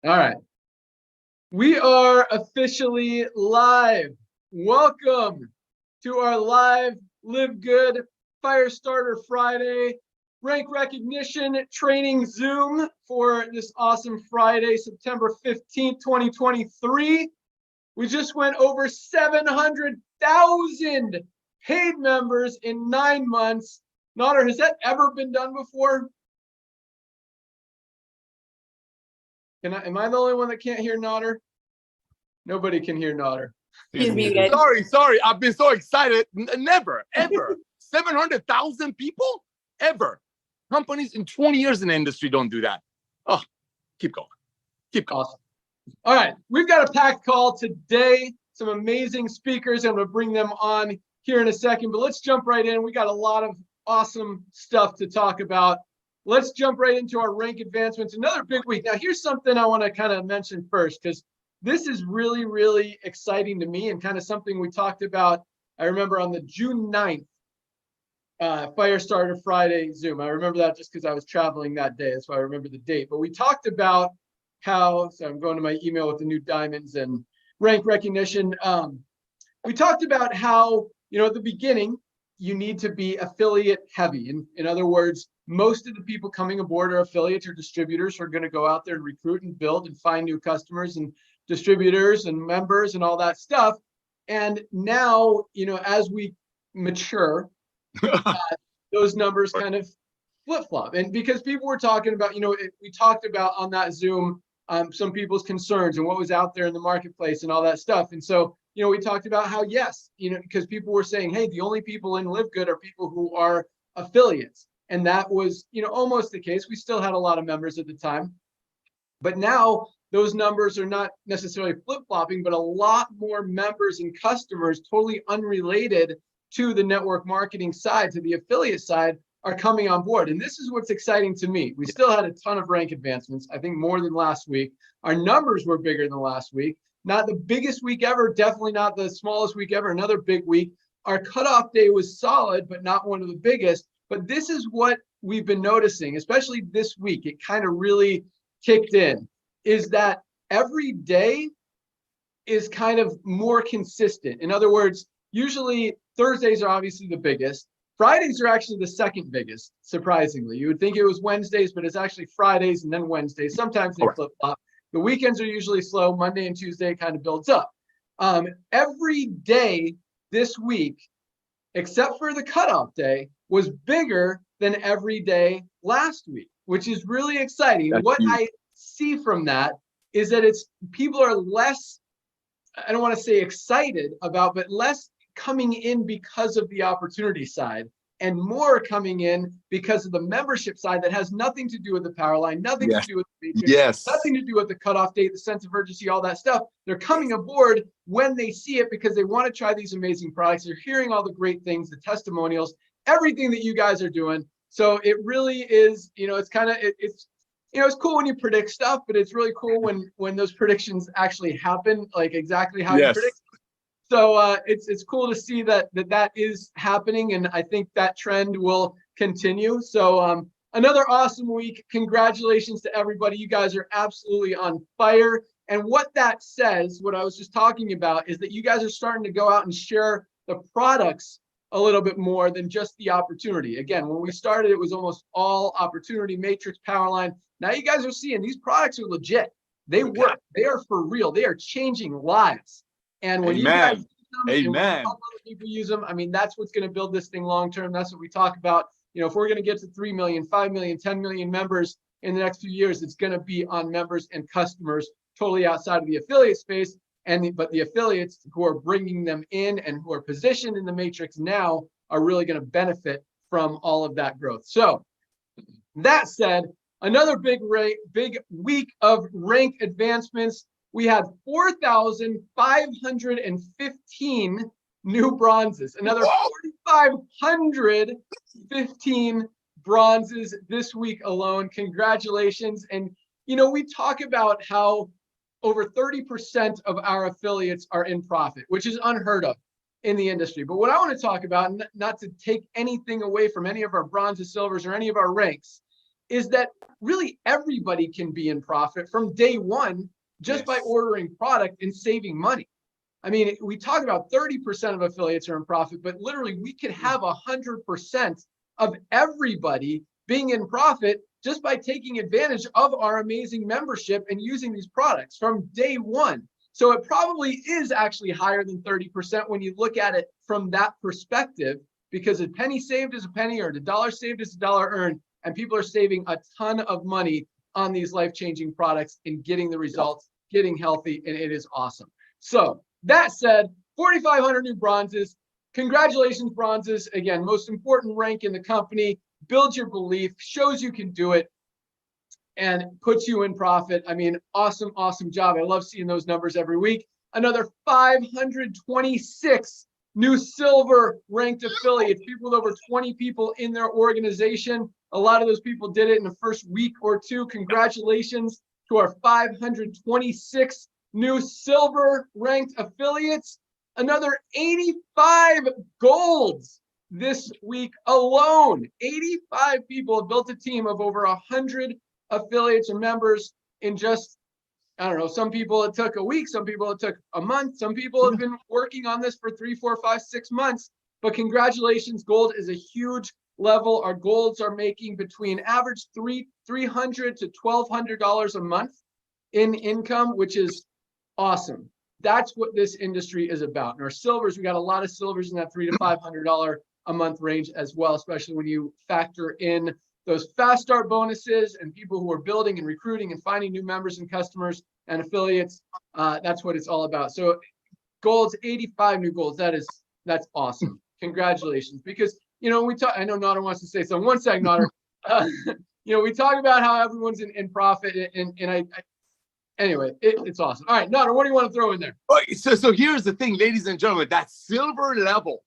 All right. We are officially live. Welcome to our live Live Good Firestarter Friday rank recognition training Zoom for this awesome Friday, September 15th, 2023. We just went over 700,000 paid members in 9 months. Nader, has that ever been done before? Am I the only one that can't hear Nader? Nobody can hear Nader. He's muted. Sorry. I've been so excited. Never, ever. 700,000 people? Ever. Companies in 20 years in the industry don't do that. Oh, keep going. Keep going. Awesome. All right. We've got a packed call today. Some amazing speakers. I'm going to bring them on here in a second, but let's jump right in. We got a lot of awesome stuff to talk about. Let's jump right into our rank advancements. Another big week. Now, here's something I want to kind of mention first, because this is really, really exciting to me and kind of something we talked about. I remember on the June 9th Firestarter Friday Zoom. I remember that just because I was traveling that day. That's why I remember the date. But we talked about how, so I'm going to my email with the new diamonds and rank recognition. We talked about how, at the beginning, you need to be affiliate heavy. In other words, most of the people coming aboard are affiliates or distributors who are going to go out there and recruit and build and find new customers and distributors and members and all that stuff. And now, as we mature, those numbers kind of flip-flop. And because people were talking about, we talked about on that Zoom, some people's concerns and what was out there in the marketplace and all that stuff. And so, we talked about how, yes, because people were saying, hey, the only people in Live Good are people who are affiliates. And that was, almost the case. We still had a lot of members at the time. But now those numbers are not necessarily flip-flopping, but a lot more members and customers totally unrelated to the network marketing side, to the affiliate side, are coming on board. And this is what's exciting to me. We still had a ton of rank advancements, I think more than last week. Our numbers were bigger than last week. Not the biggest week ever, definitely not the smallest week ever, another big week. Our cutoff day was solid, but not one of the biggest. But this is what we've been noticing, especially this week. It kind of really kicked in, is that every day is kind of more consistent. In other words, usually Thursdays are obviously the biggest. Fridays are actually the second biggest, surprisingly. You would think it was Wednesdays, but it's actually Fridays and then Wednesdays. Sometimes they flip-flop. The weekends are usually slow. Monday and Tuesday kind of builds up. Every day this week, except for the cutoff day, was bigger than every day last week, which is really exciting. What I see from that is that people are less, I don't want to say excited about, but less coming in because of the opportunity side and more coming in because of the membership side that has nothing to do with the power line, nothing to do with the matrix, nothing to do with the cutoff date, the sense of urgency, all that stuff. They're coming aboard when they see it because they want to try these amazing products. They're hearing all the great things, the testimonials, everything that you guys are doing. So it really is, it's kind of, it's cool when you predict stuff, but it's really cool when those predictions actually happen, like exactly how you predict. So it's cool to see that is happening, and I think that trend will continue. So another awesome week. Congratulations to everybody. You guys are absolutely on fire. And what that says, what I was just talking about, is that you guys are starting to go out and share the products a little bit more than just the opportunity. Again, when we started, it was almost all opportunity, matrix, power line. Now you guys are seeing these products are legit. They work. They are for real. They are changing lives. And when you guys use them, and when other people use them, I mean, that's what's going to build this thing long term. That's what we talk about. If we're going to get to 3 million, 5 million, 10 million members in the next few years, it's going to be on members and customers totally outside of the affiliate space. But the affiliates who are bringing them in and who are positioned in the matrix now are really going to benefit from all of that growth. So that said, another big week of rank advancements. We had 4,515 new bronzes, another 4,515 bronzes this week alone. Congratulations. And, we talk about how over 30% of our affiliates are in profit, which is unheard of in the industry. But what I want to talk about, not to take anything away from any of our bronzes, silvers, or any of our ranks, is that really everybody can be in profit from day one just by ordering product and saving money. I mean, we talk about 30% of affiliates are in profit, but literally we could have 100% of everybody being in profit just by taking advantage of our amazing membership and using these products from day one. So it probably is actually higher than 30% when you look at it from that perspective, because a penny saved is a penny earned, a dollar saved is a dollar earned, and people are saving a ton of money on these life-changing products and getting the results, getting healthy, and it is awesome. So that said, 4,500 new bronzes. Congratulations, bronzes. Again, most important rank in the company. Builds your belief, shows you can do it, and puts you in profit. I mean, awesome, awesome job. I love seeing those numbers every week. Another 526 new silver ranked affiliates, people with over 20 people in their organization. A lot of those people did it in the first week or two. Congratulations to our 526 new silver ranked affiliates. Another 85 golds this week alone. 85 people have built a team of over 100 affiliates or members in just, I don't know, some people it took a week, some people it took a month, some people have been working on this for 3, 4, 5, 6 months. But congratulations, gold is a huge level. Our golds are making between average $300 to $1,200 a month in income, which is awesome. That's what this industry is about. And our silvers, we got a lot of silvers in that $300 to $500 a month range as well, especially when you factor in those fast start bonuses and people who are building and recruiting and finding new members and customers and affiliates. That's what it's all about. So golds, 85 new golds. That's awesome. Congratulations. Because, you know, we talk, I know Nader wants to say something. One second, Nader. You know, we talk about how everyone's in profit, and anyway, it's awesome. All right, Nader, what do you want to throw in there? So here's the thing, ladies and gentlemen, that silver level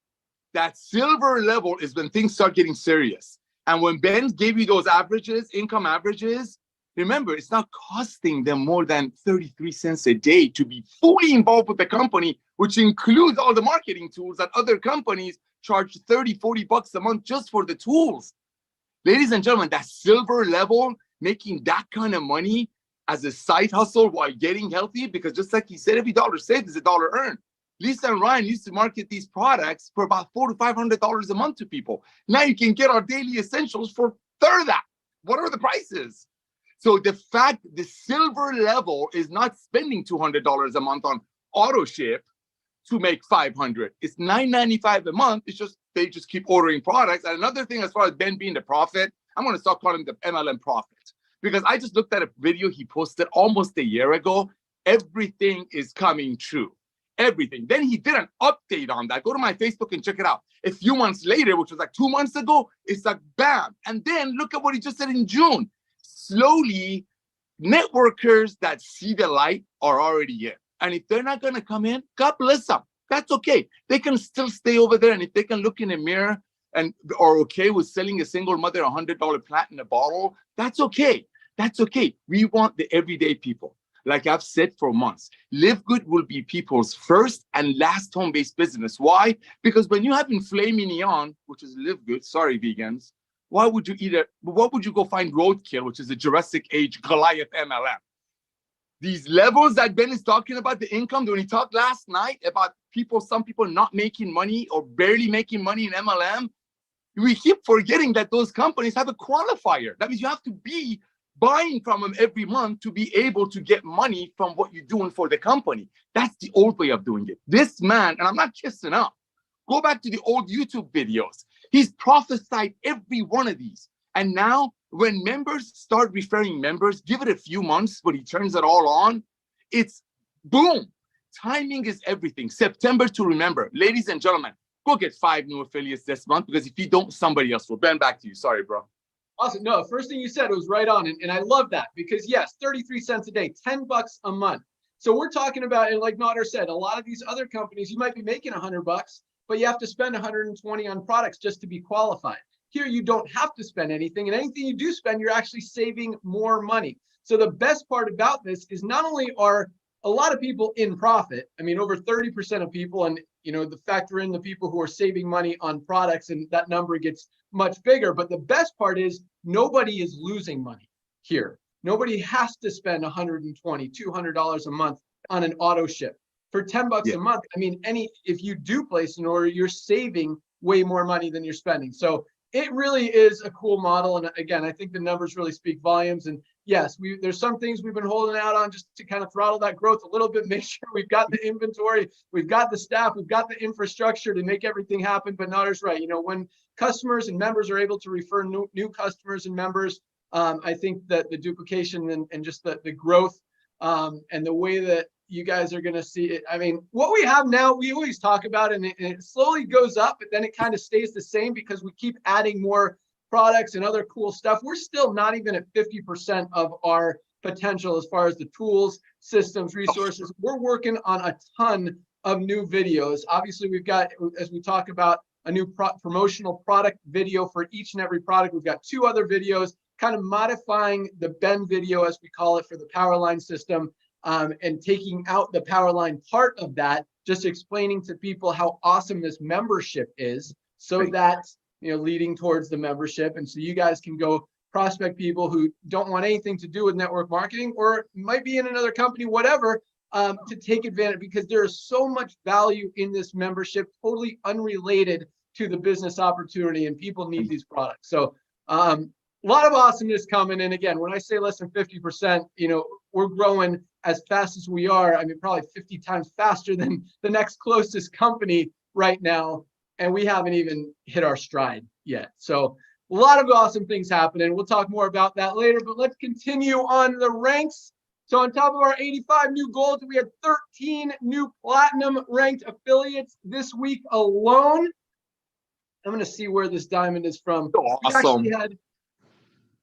is when things start getting serious. And when Ben gave you those averages, income averages, remember, it's not costing them more than 33 cents a day to be fully involved with the company, which includes all the marketing tools that other companies charge 30, 40 bucks a month just for the tools. Ladies and gentlemen, that silver level, making that kind of money as a side hustle while getting healthy, because just like he said, every dollar saved is a dollar earned. Lisa and Ryan used to market these products for about $400 to $500 a month to people. Now you can get our daily essentials for third of that. What are the prices? So the fact the silver level is not spending $200 a month on auto ship to make $500. It's $9.95 a month. It's just they just keep ordering products. And another thing, as far as Ben being the prophet, I'm going to start calling him the MLM prophet, because I just looked at a video he posted almost a year ago. Everything is coming true. Everything. Then he did an update on that. Go to my Facebook and check it out. A few months later, which was like 2 months ago, it's like bam. And then look at what he just said in June. Slowly, networkers that see the light are already in. And if they're not going to come in, God bless them. That's okay. They can still stay over there. And if they can look in a mirror and are okay with selling a single mother $100 plant in a bottle, that's okay. That's okay. We want the everyday people. Like I've said for months, LiveGood will be people's first and last home-based business. Why? Because when you have filet mignon, which is LiveGood, sorry vegans, why would you eat it? What would you go find roadkill, which is a Jurassic age Goliath MLM? These levels that Ben is talking about, the income, when he talked last night about people, some people not making money or barely making money in MLM, we keep forgetting that those companies have a qualifier. That means you have to be buying from them every month to be able to get money from what you're doing for the company. That's the old way of doing it. This man, and I'm not kissing up, go back to the old YouTube videos. He's prophesied every one of these. And now when members start referring members, give it a few months when he turns it all on, it's boom. Timing is everything. September to remember. Ladies and gentlemen, go get 5 new affiliates this month, because if you don't, somebody else will. Ben, back to you. Sorry, bro. Awesome. No, first thing you said was right on. And I love that, because yes, 33 cents a day, 10 bucks a month. So we're talking about, and like Nader said, a lot of these other companies, you might be making 100 bucks, but you have to spend 120 on products just to be qualified. Here, you don't have to spend anything, and anything you do spend, you're actually saving more money. So the best part about this is not only are a lot of people in profit, I mean, over 30% of people, and you know, the factor in the people who are saving money on products, and that number gets much bigger. But the best part is nobody is losing money here. Nobody has to spend $120, $200 a month on an auto ship. For 10 bucks a month, I mean, if you do place an order, you're saving way more money than you're spending. So it really is a cool model. And again, I think the numbers really speak volumes. And yes, there's some things we've been holding out on just to kind of throttle that growth a little bit, make sure we've got the inventory, we've got the staff, we've got the infrastructure to make everything happen. But Nader's right. You know, when customers and members are able to refer new customers and members, I think that the duplication and just the growth and the way that you guys are going to see it. I mean, what we have now, we always talk about, and it slowly goes up, but then it kind of stays the same because we keep adding more products and other cool stuff. We're still not even at 50% of our potential as far as the tools, systems, resources. We're working on a ton of new videos. Obviously, we've got, as we talk about, a new promotional product video for each and every product. We've got 2 other videos kind of modifying the Ben video, as we call it, for the Powerline system. And taking out the Powerline part of that, just explaining to people how awesome this membership is, so that, you know, leading towards the membership. And so you guys can go prospect people who don't want anything to do with network marketing, or might be in another company, whatever, to take advantage, because there is so much value in this membership, totally unrelated to the business opportunity, and people need these products. So a lot of awesomeness coming. And again, when I say less than 50%, you know, we're growing as fast as we are. I mean, probably 50 times faster than the next closest company right now. And we haven't even hit our stride yet. So a lot of awesome things happening. We'll talk more about that later, but let's continue on the ranks. So on top of our 85 new golds, we had 13 new platinum ranked affiliates this week alone. I'm going to see where this diamond is from. Awesome.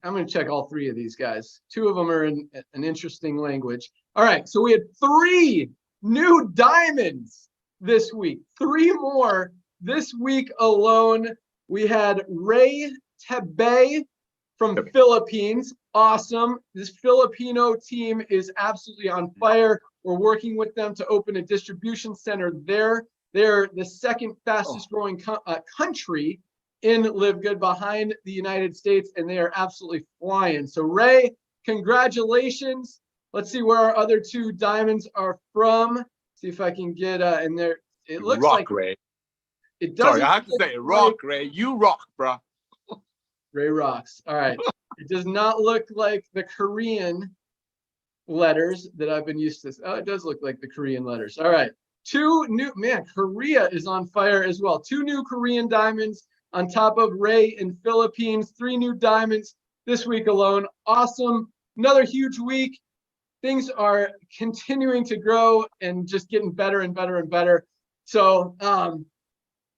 I'm going to check all 3 of these guys. 2 of them are in an interesting language. All right. So we had 3 new diamonds this week. 3 more this week alone. We had Ray Tebe from Philippines. Awesome. This Filipino team is absolutely on fire. We're working with them to open a distribution center there. They're the second fastest growing country in LiveGood, behind the United States, and they are absolutely flying. So Ray, congratulations. Let's see where our other 2 diamonds are from. See if I can get in there. It looks like Ray. It doesn't. Sorry, I have to say, rock, Ray. You rock, bro. Ray rocks. All right. It does not look like the Korean letters that I've been used to. Oh, it does look like the Korean letters. All right. 2 new, man, Korea is on fire as well. 2 new Korean diamonds on top of Ray in Philippines. 3 new diamonds this week alone. Awesome. Another huge week. Things are continuing to grow and just getting better and better and better. So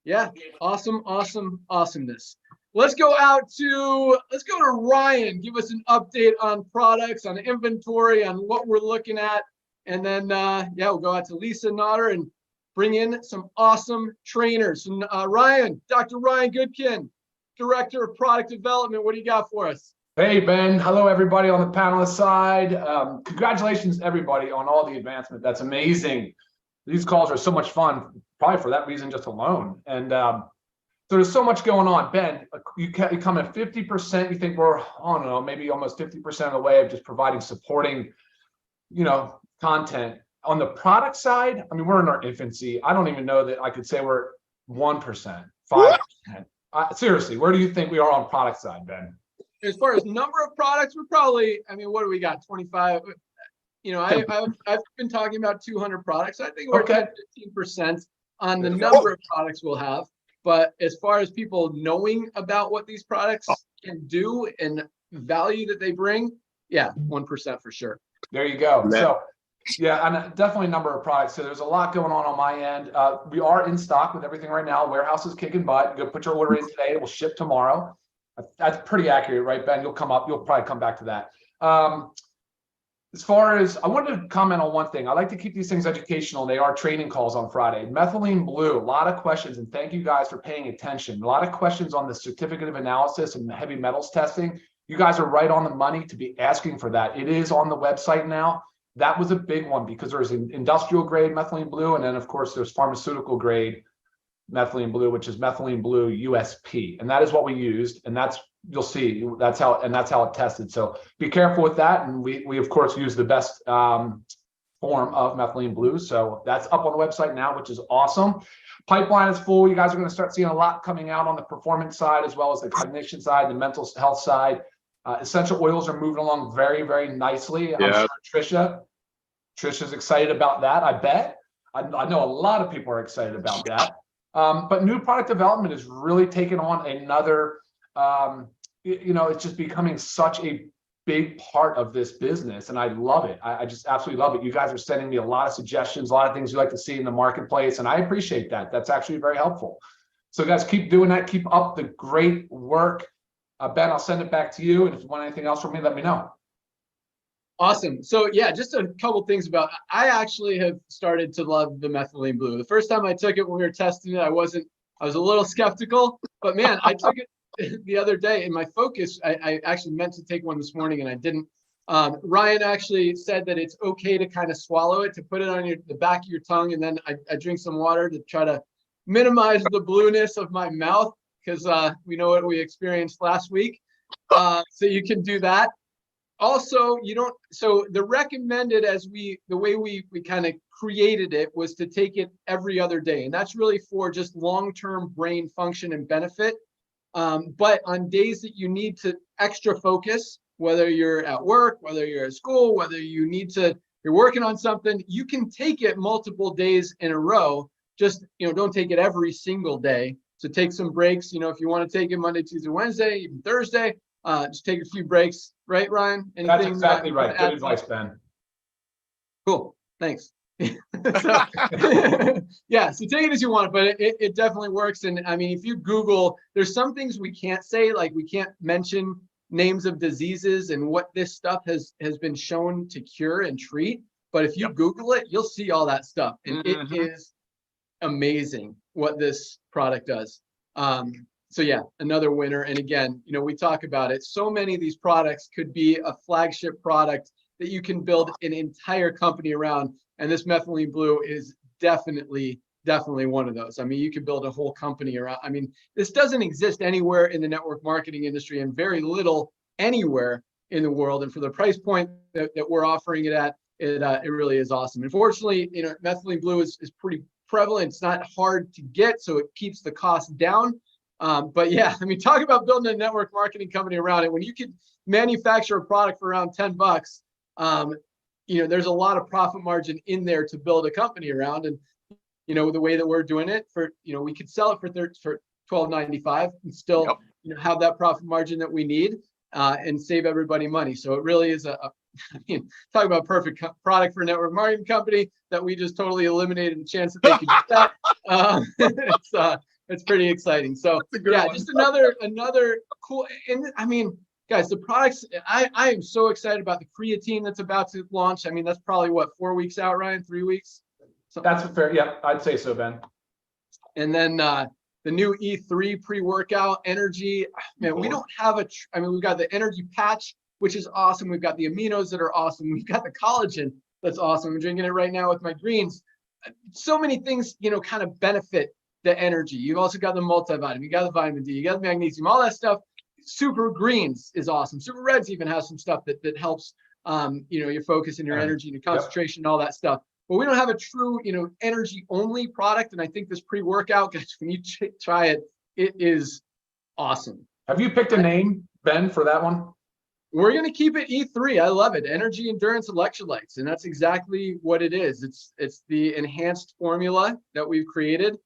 yeah, awesomeness. Let's go to Ryan. Give us an update on products, on inventory, on what we're looking at. And then yeah, we'll go out to Lisa Nader and bring in some awesome trainers. And Ryan, Dr. Ryan Goodkin, Director of Product Development, what do you got for us? Hey, Ben. Hello, everybody on the panelist side. Congratulations, everybody, on all the advancement. That's amazing. These calls are so much fun, probably for that reason just alone. And so there's so much going on. Ben, you come at 50%. You think we're, I don't know, maybe almost 50% of the way of just providing, supporting, you know, content. On the product side, I mean, we're in our infancy. I don't even know that I could say we're 1%, 5%. Seriously, where do you think we are on product side, Ben? As far as number of products, we're probably, I mean, what do we got? 25. You know, I've been talking about 200 products. I think we're at 15% on the number of products we'll have. But as far as people knowing about what these products can do and value that they bring, yeah, 1% for sure. There you go. So yeah, and definitely a number of products. So there's a lot going on my end. We are in stock with everything right now. Warehouse is kicking butt. Go put your order in today. It will ship tomorrow. That's pretty accurate, right, Ben? You'll probably come back to that. As far as, I wanted to comment on one thing. I like to keep these things educational. They are training calls on Friday. Methylene blue, a lot of questions, and thank you guys for paying attention. A lot of questions on the certificate of analysis and heavy metals testing. You guys are right on the money to be asking for that. It is on the website now. That was a big one because there's an industrial grade methylene blue, and then of course there's pharmaceutical grade methylene blue, which is methylene blue USP. And that is what we used. And that's, you'll see, that's how it tested. So be careful with that. And we of course use the best form of methylene blue. So that's up on the website now, which is awesome. Pipeline is full. You guys are going to start seeing a lot coming out on the performance side, as well as the cognition side, the mental health side. Essential oils are moving along very, very nicely. I'm sure Trisha's excited about that. I bet. I know a lot of people are excited about that. But new product development is really taking on another, it's just becoming such a big part of this business. And I love it. I just absolutely love it. You guys are sending me a lot of suggestions, a lot of things you like to see in the marketplace. And I appreciate that. That's actually very helpful. So guys, keep doing that. Keep up the great work. Ben, I'll send it back to you. And if you want anything else from me, let me know. Awesome. So yeah, just a couple things I actually have started to love the methylene blue. The first time I took it when we were testing it, I was a little skeptical, but man, I took it the other day in my focus. I actually meant to take one this morning and I didn't. Ryan actually said that it's okay to kind of swallow it, to put it on the back of your tongue. And then I drink some water to try to minimize the blueness of my mouth, because we know what we experienced last week. So you can do that. Also, so the recommended, the way we kind of created it was to take it every other day. And that's really for just long-term brain function and benefit. But on days that you need to extra focus, whether you're at work, whether you're at school, whether you're working on something, you can take it multiple days in a row. Just, don't take it every single day. So take some breaks, if you want to take it Monday, Tuesday, Wednesday, even Thursday, just take a few breaks. Right, Ryan? Anything, that's exactly right. Good advice, Ben. Cool. Thanks. So, yeah, so take it as you want, but it definitely works. And I mean, if you Google, there's some things we can't say, like we can't mention names of diseases and what this stuff has been shown to cure and treat. But if you Google it, you'll see all that stuff. And it is amazing what this product does. So yeah, another winner. And again, we talk about it. So many of these products could be a flagship product that you can build an entire company around. And this methylene blue is definitely one of those. I mean, you could build a whole company around. I mean, this doesn't exist anywhere in the network marketing industry, and very little anywhere in the world. And for the price point that we're offering it at, it really is awesome. Unfortunately, methylene blue is pretty prevalent. It's not hard to get, so it keeps the cost down. But yeah, I mean, talk about building a network marketing company around it. When you could manufacture a product for around $10, there's a lot of profit margin in there to build a company around. And, the way that we're doing it we could sell it for $12.95 and still have that profit margin that we need and save everybody money. So it really is talk about perfect product for a network marketing company that we just totally eliminated the chance that they could get that. It's pretty exciting. So yeah, just another cool. And I mean, guys, the products, I am so excited about the creatine that's about to launch. I mean, that's probably 4 weeks out, Ryan, 3 weeks. That's fair. Yeah, I'd say so, Ben. And then the new E3 pre-workout energy. Man, we don't have we've got the energy patch, which is awesome. We've got the aminos that are awesome. We've got the collagen that's awesome. I'm drinking it right now with my greens. So many things, kind of benefit the energy. You've also got the multivitamin, you got the vitamin D, you got the magnesium, all that stuff. Super greens is awesome. Super reds even has some stuff that helps your focus and your energy and your concentration and all that stuff. But we don't have a true energy only product. And I think this pre-workout, guys, when you try it, it is awesome. Have you picked a name, Ben, for that one? We're going to keep it E3. I love it. Energy Endurance Electrolytes. And that's exactly what it is. It's the enhanced formula that we've created.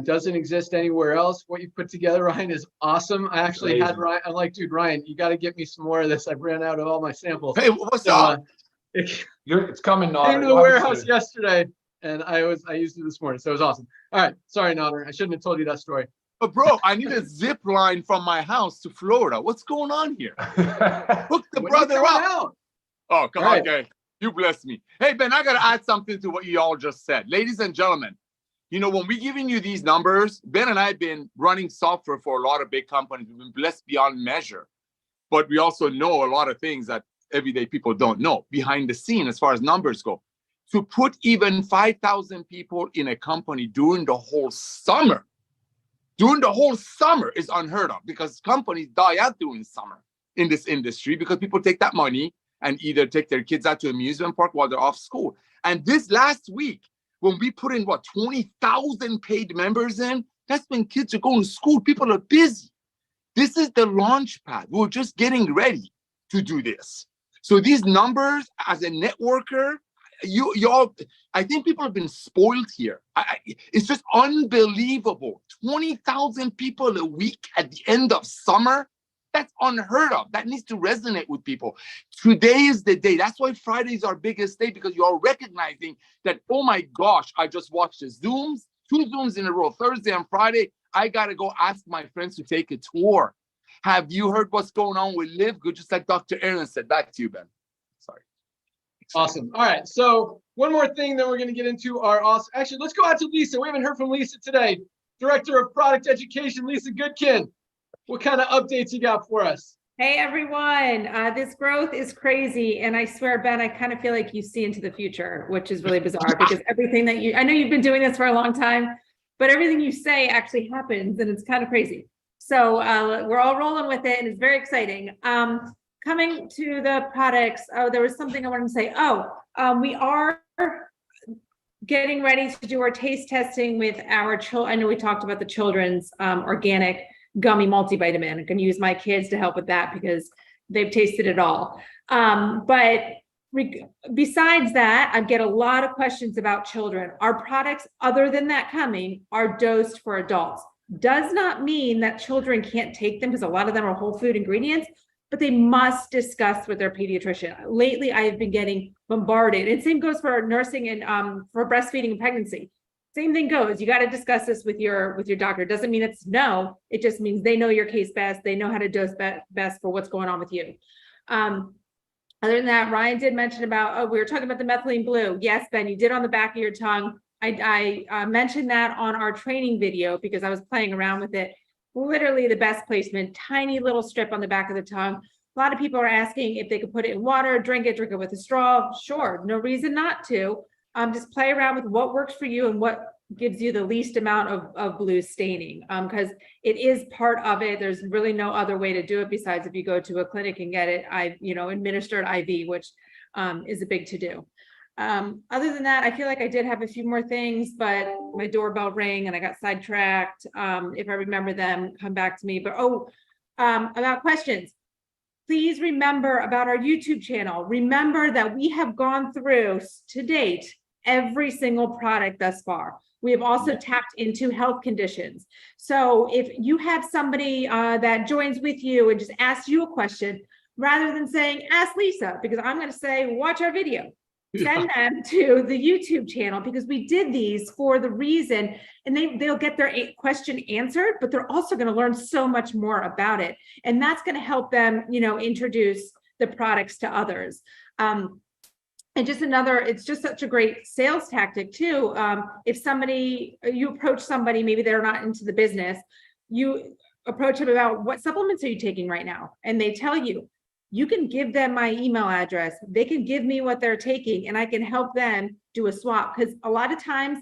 Doesn't exist anywhere else. What you put together, Ryan, is awesome. I actually had Ryan. I'm like, dude, Ryan, you got to get me some more of this. I've ran out of all my samples. Hey, what's up? It's coming, Nader. Came to the warehouse yesterday, and I used it this morning, so it was awesome. All right, sorry, Nader. I shouldn't have told you that story. But bro, I need a zip line from my house to Florida. What's going on here? Hook the brother up. Oh, come on, okay. You bless me. Hey, Ben, I got to add something to what you all just said. Ladies and gentlemen, when we're giving you these numbers, Ben and I have been running software for a lot of big companies. We've been blessed beyond measure. But we also know a lot of things that everyday people don't know behind the scene as far as numbers go. To put even 5,000 people in a company during the whole summer during the whole summer is unheard of because companies die out during summer in this industry because people take that money and either take their kids out to amusement park while they're off school. And this last week, when we put in 20,000 paid members in, that's when kids are going to school. People are busy. This is the launch pad. We're just getting ready to do this. So these numbers as a networker, you all, I think people have been spoiled here. It's just unbelievable. 20,000 people a week at the end of summer. That's unheard of. That needs to resonate with people. Today is the day. That's why Friday is our biggest day, because you are recognizing that, oh my gosh, I just watched the Zooms, 2 Zooms in a row, Thursday and Friday. I got to go ask my friends to take a tour. Have you heard what's going on with LiveGood? Just like Dr. Aaron said. Back to you, Ben. Sorry. Awesome. All right. So one more thing, then we're going to get into our awesome. Actually, let's go out to Lisa. We haven't heard from Lisa today. Director of Product Education, Lisa Goodkin. What kind of updates you got for us? Hey, everyone. This growth is crazy. And I swear, Ben, I kind of feel like you see into the future, which is really bizarre because everything that I know you've been doing this for a long time, but everything you say actually happens and it's kind of crazy. So we're all rolling with it and it's very exciting. Coming to the products, there was something I wanted to say. We are getting ready to do our taste testing with our children. I know we talked about the children's organic gummy multivitamin. I'm going to use my kids to help with that because they've tasted it all. Besides that, I get a lot of questions about children. Our products, other than that coming, are dosed for adults. Does not mean that children can't take them because a lot of them are whole food ingredients, but they must discuss with their pediatrician. Lately, I've been getting bombarded. And same goes for nursing and for breastfeeding and pregnancy. Same thing goes. You got to discuss this with your doctor. It doesn't mean it's no. It just means they know your case best. They know how to dose best for what's going on with you. Other than that, Ryan did mention about, we were talking about the methylene blue. Yes, Ben, you did on the back of your tongue. I mentioned that on our training video because I was playing around with it. Literally the best placement, tiny little strip on the back of the tongue. A lot of people are asking if they could put it in water, drink it with a straw. Sure, no reason not to. Just play around with what works for you and what gives you the least amount of blue staining, because it is part of it. There's really no other way to do it besides if you go to a clinic and get it, administered IV, which is a big to do. Other than that, I feel like I did have a few more things, but my doorbell rang and I got sidetracked. If I remember them, come back to me. But about questions. Please remember about our YouTube channel. Remember that we have gone through to date every single product thus far. We have also tapped into health conditions. So if you have somebody that joins with you and just asks you a question, rather than saying, ask Lisa, because I'm going to say, watch our video. Send them to the YouTube channel because we did these for the reason, and they'll get their question answered, but they're also going to learn so much more about it. And that's going to help them, introduce the products to others. And it's just such a great sales tactic too. If you approach somebody, maybe they're not into the business, you approach them about what supplements are you taking right now? And they tell you. You can give them my email address. They can give me what they're taking and I can help them do a swap. Because a lot of times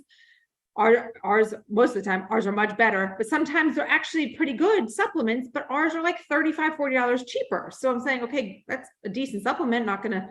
most of the time, ours are much better, but sometimes they're actually pretty good supplements, but ours are like $35, $40 cheaper. So I'm saying, okay, that's a decent supplement. Not going to,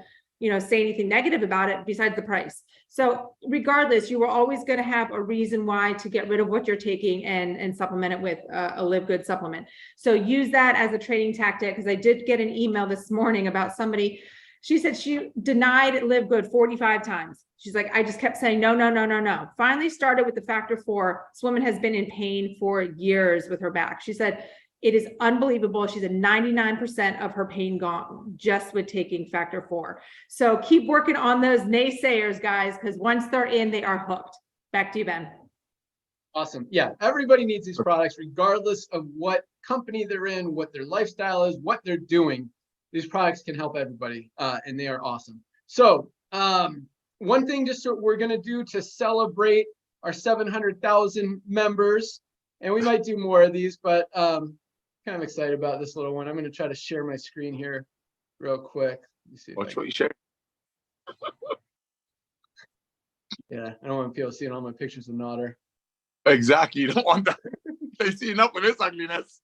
say anything negative about it besides the price. So regardless, you are always going to have a reason why to get rid of what you're taking and supplement it with a LiveGood supplement. So use that as a trading tactic, because I did get an email this morning about somebody. She said she denied LiveGood 45 times. She's like, I just kept saying, no, no, no, no, no. Finally started with the factor 4. This woman has been in pain for years with her back. She said, it is unbelievable. She's at 99% of her pain gone just with taking factor 4. So keep working on those naysayers, guys, because once they're in, they are hooked. Back to you, Ben. Awesome. Yeah, everybody needs these products, regardless of what company they're in, what their lifestyle is, what they're doing. These products can help everybody, and they are awesome. So one thing we're going to do to celebrate our 700,000 members, and we might do more of these, but kind of excited about this little one. I'm going to try to share my screen here real quick. Let me see. Watch what you share. Yeah, I don't want people seeing all my pictures of Nodder. Exactly. You don't want that. They see enough of this ugliness.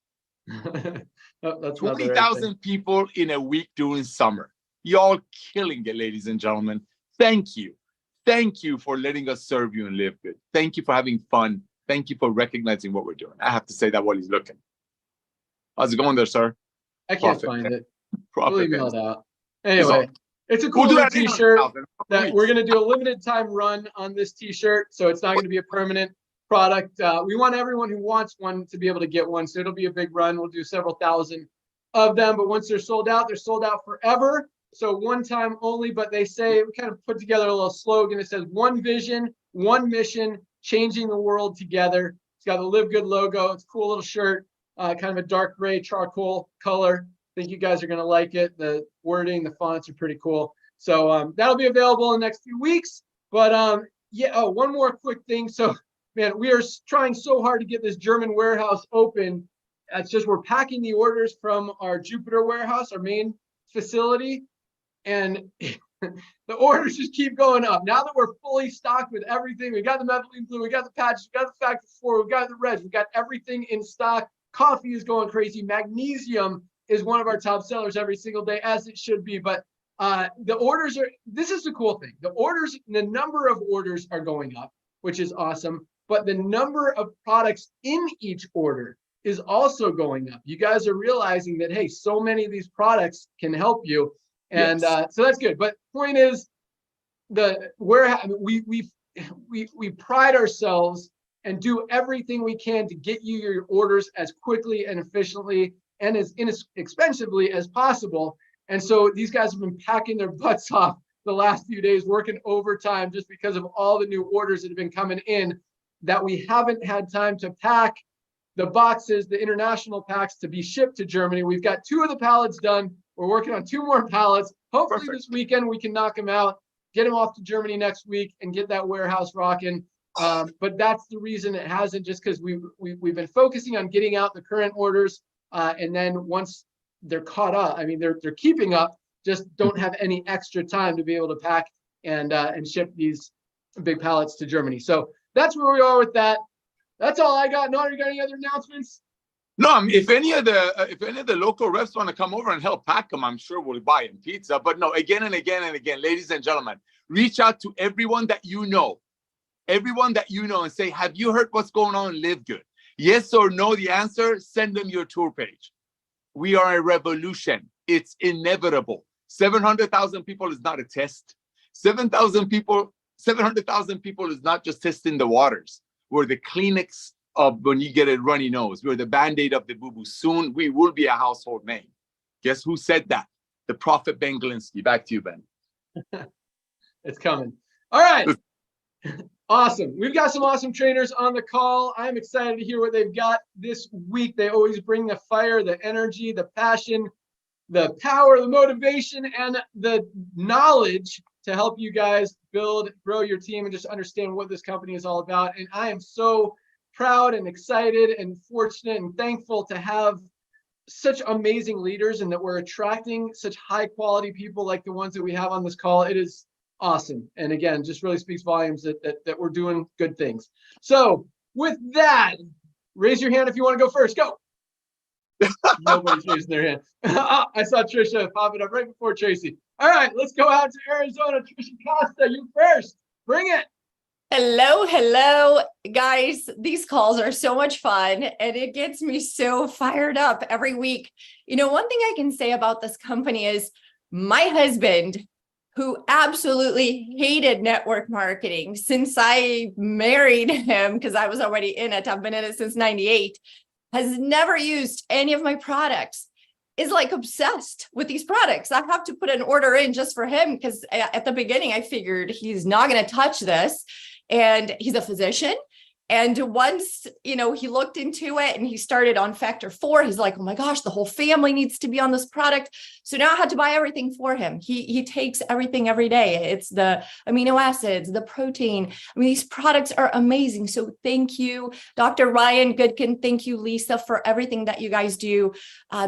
That's not the right 20,000 thing. people in a week during summer. Y'all killing it, ladies and gentlemen. Thank you. Thank you for letting us serve you and live good. Thank you for having fun. Thank you for recognizing what we're doing. I have to say that while he's looking. How's it going there, sir? I can't Profit. find it. Profit. We'll email it out. Anyway, it's a We'll cool do new that t-shirt 800,000 that we're going to do a limited time run on this t-shirt. So it's not going to be a permanent product. We want everyone who wants one to be able to get one. So it'll be a big run. We'll do several thousand of them. But once they're sold out forever. So one time only. But they say, we kind of put together a little slogan. It says one vision, one mission, changing the world together. It's got the Live Good logo. It's a cool little shirt, kind of a dark gray charcoal color. I think you guys are going to like it. The wording, the fonts are pretty cool. So that'll be available in the next few weeks. But yeah, oh, one more quick thing. So, man, we are trying so hard to get this German warehouse open. It's just we're packing the orders from our Jupiter warehouse, our main facility. And the orders just keep going up. Now that we're fully stocked with everything, we got the methylene blue, we got the patches, we got the factor 4, we got the reds, we got everything in stock. Coffee is going crazy. Magnesium is one of our top sellers every single day, as it should be. But the orders are, this is the cool thing. The number of orders are going up, which is awesome. But the number of products in each order is also going up. You guys are realizing that, hey, so many of these products can help you. And so that's good. But point is, we pride ourselves and do everything we can to get you your orders as quickly and efficiently and as inexpensively as possible. And so these guys have been packing their butts off the last few days, working overtime just because of all the new orders that have been coming in that we haven't had time to pack the boxes, the international packs, to be shipped to Germany. We've got 2 of the pallets done. We're working on 2 more pallets. Hopefully this weekend we can knock them out, get them off to Germany next week, and get that warehouse rocking. But that's the reason it hasn't, just because we've been focusing on getting out the current orders, and then once they're caught up, I mean they're keeping up, just don't have any extra time to be able to pack and ship these big pallets to Germany. So that's where we are with that. That's all I got. No, you got any other announcements? No, I mean, if any of the local reps want to come over and help pack them, I'm sure we'll buy them pizza. But no, again and again and again, ladies and gentlemen, reach out to everyone that you know, and say, have you heard what's going on in Live Good? Yes or no, the answer, send them your tour page. We are a revolution. It's inevitable. 700,000 people is not a test. 700,000 people is not just testing the waters. We're the Kleenex of when you get a runny nose. We're the Band-Aid of the boo-boo. Soon we will be a household name. Guess who said that? The Prophet Ben Glinsky. Back to you, Ben. It's coming. All right. Awesome. We've got some awesome trainers on the call. I'm excited to hear what they've got this week. They always bring the fire, the energy, the passion, the power, the motivation, and the knowledge to help you guys build, grow your team, and just understand what this company is all about. And I am so proud and excited and fortunate and thankful to have such amazing leaders, and that we're attracting such high quality people like the ones that we have on this call. It is awesome. And again, just really speaks volumes that we're doing good things. So with that, raise your hand if you want to go first. Go. Nobody's raising their hand. I saw Trisha popping up right before Tracy. All right, let's go out to Arizona. Trisha Costa, you first. Bring it. Hello, guys. These calls are so much fun, and it gets me so fired up every week. You know, one thing I can say about this company is my husband, who absolutely hated network marketing since I married him, because I was already in it. I've been in it since '98. Has never used any of my products, is like obsessed with these products. I have to put an order in just for him, because at the beginning I figured he's not going to touch this. And he's a physician. And once, you know, he looked into it and he started on factor 4, he's like, oh my gosh, the whole family needs to be on this product. So now I had to buy everything for him. He takes everything every day. It's the amino acids, the protein. I mean, these products are amazing. So thank you, Dr. Ryan Goodkin. Thank you, Lisa, for everything that you guys do.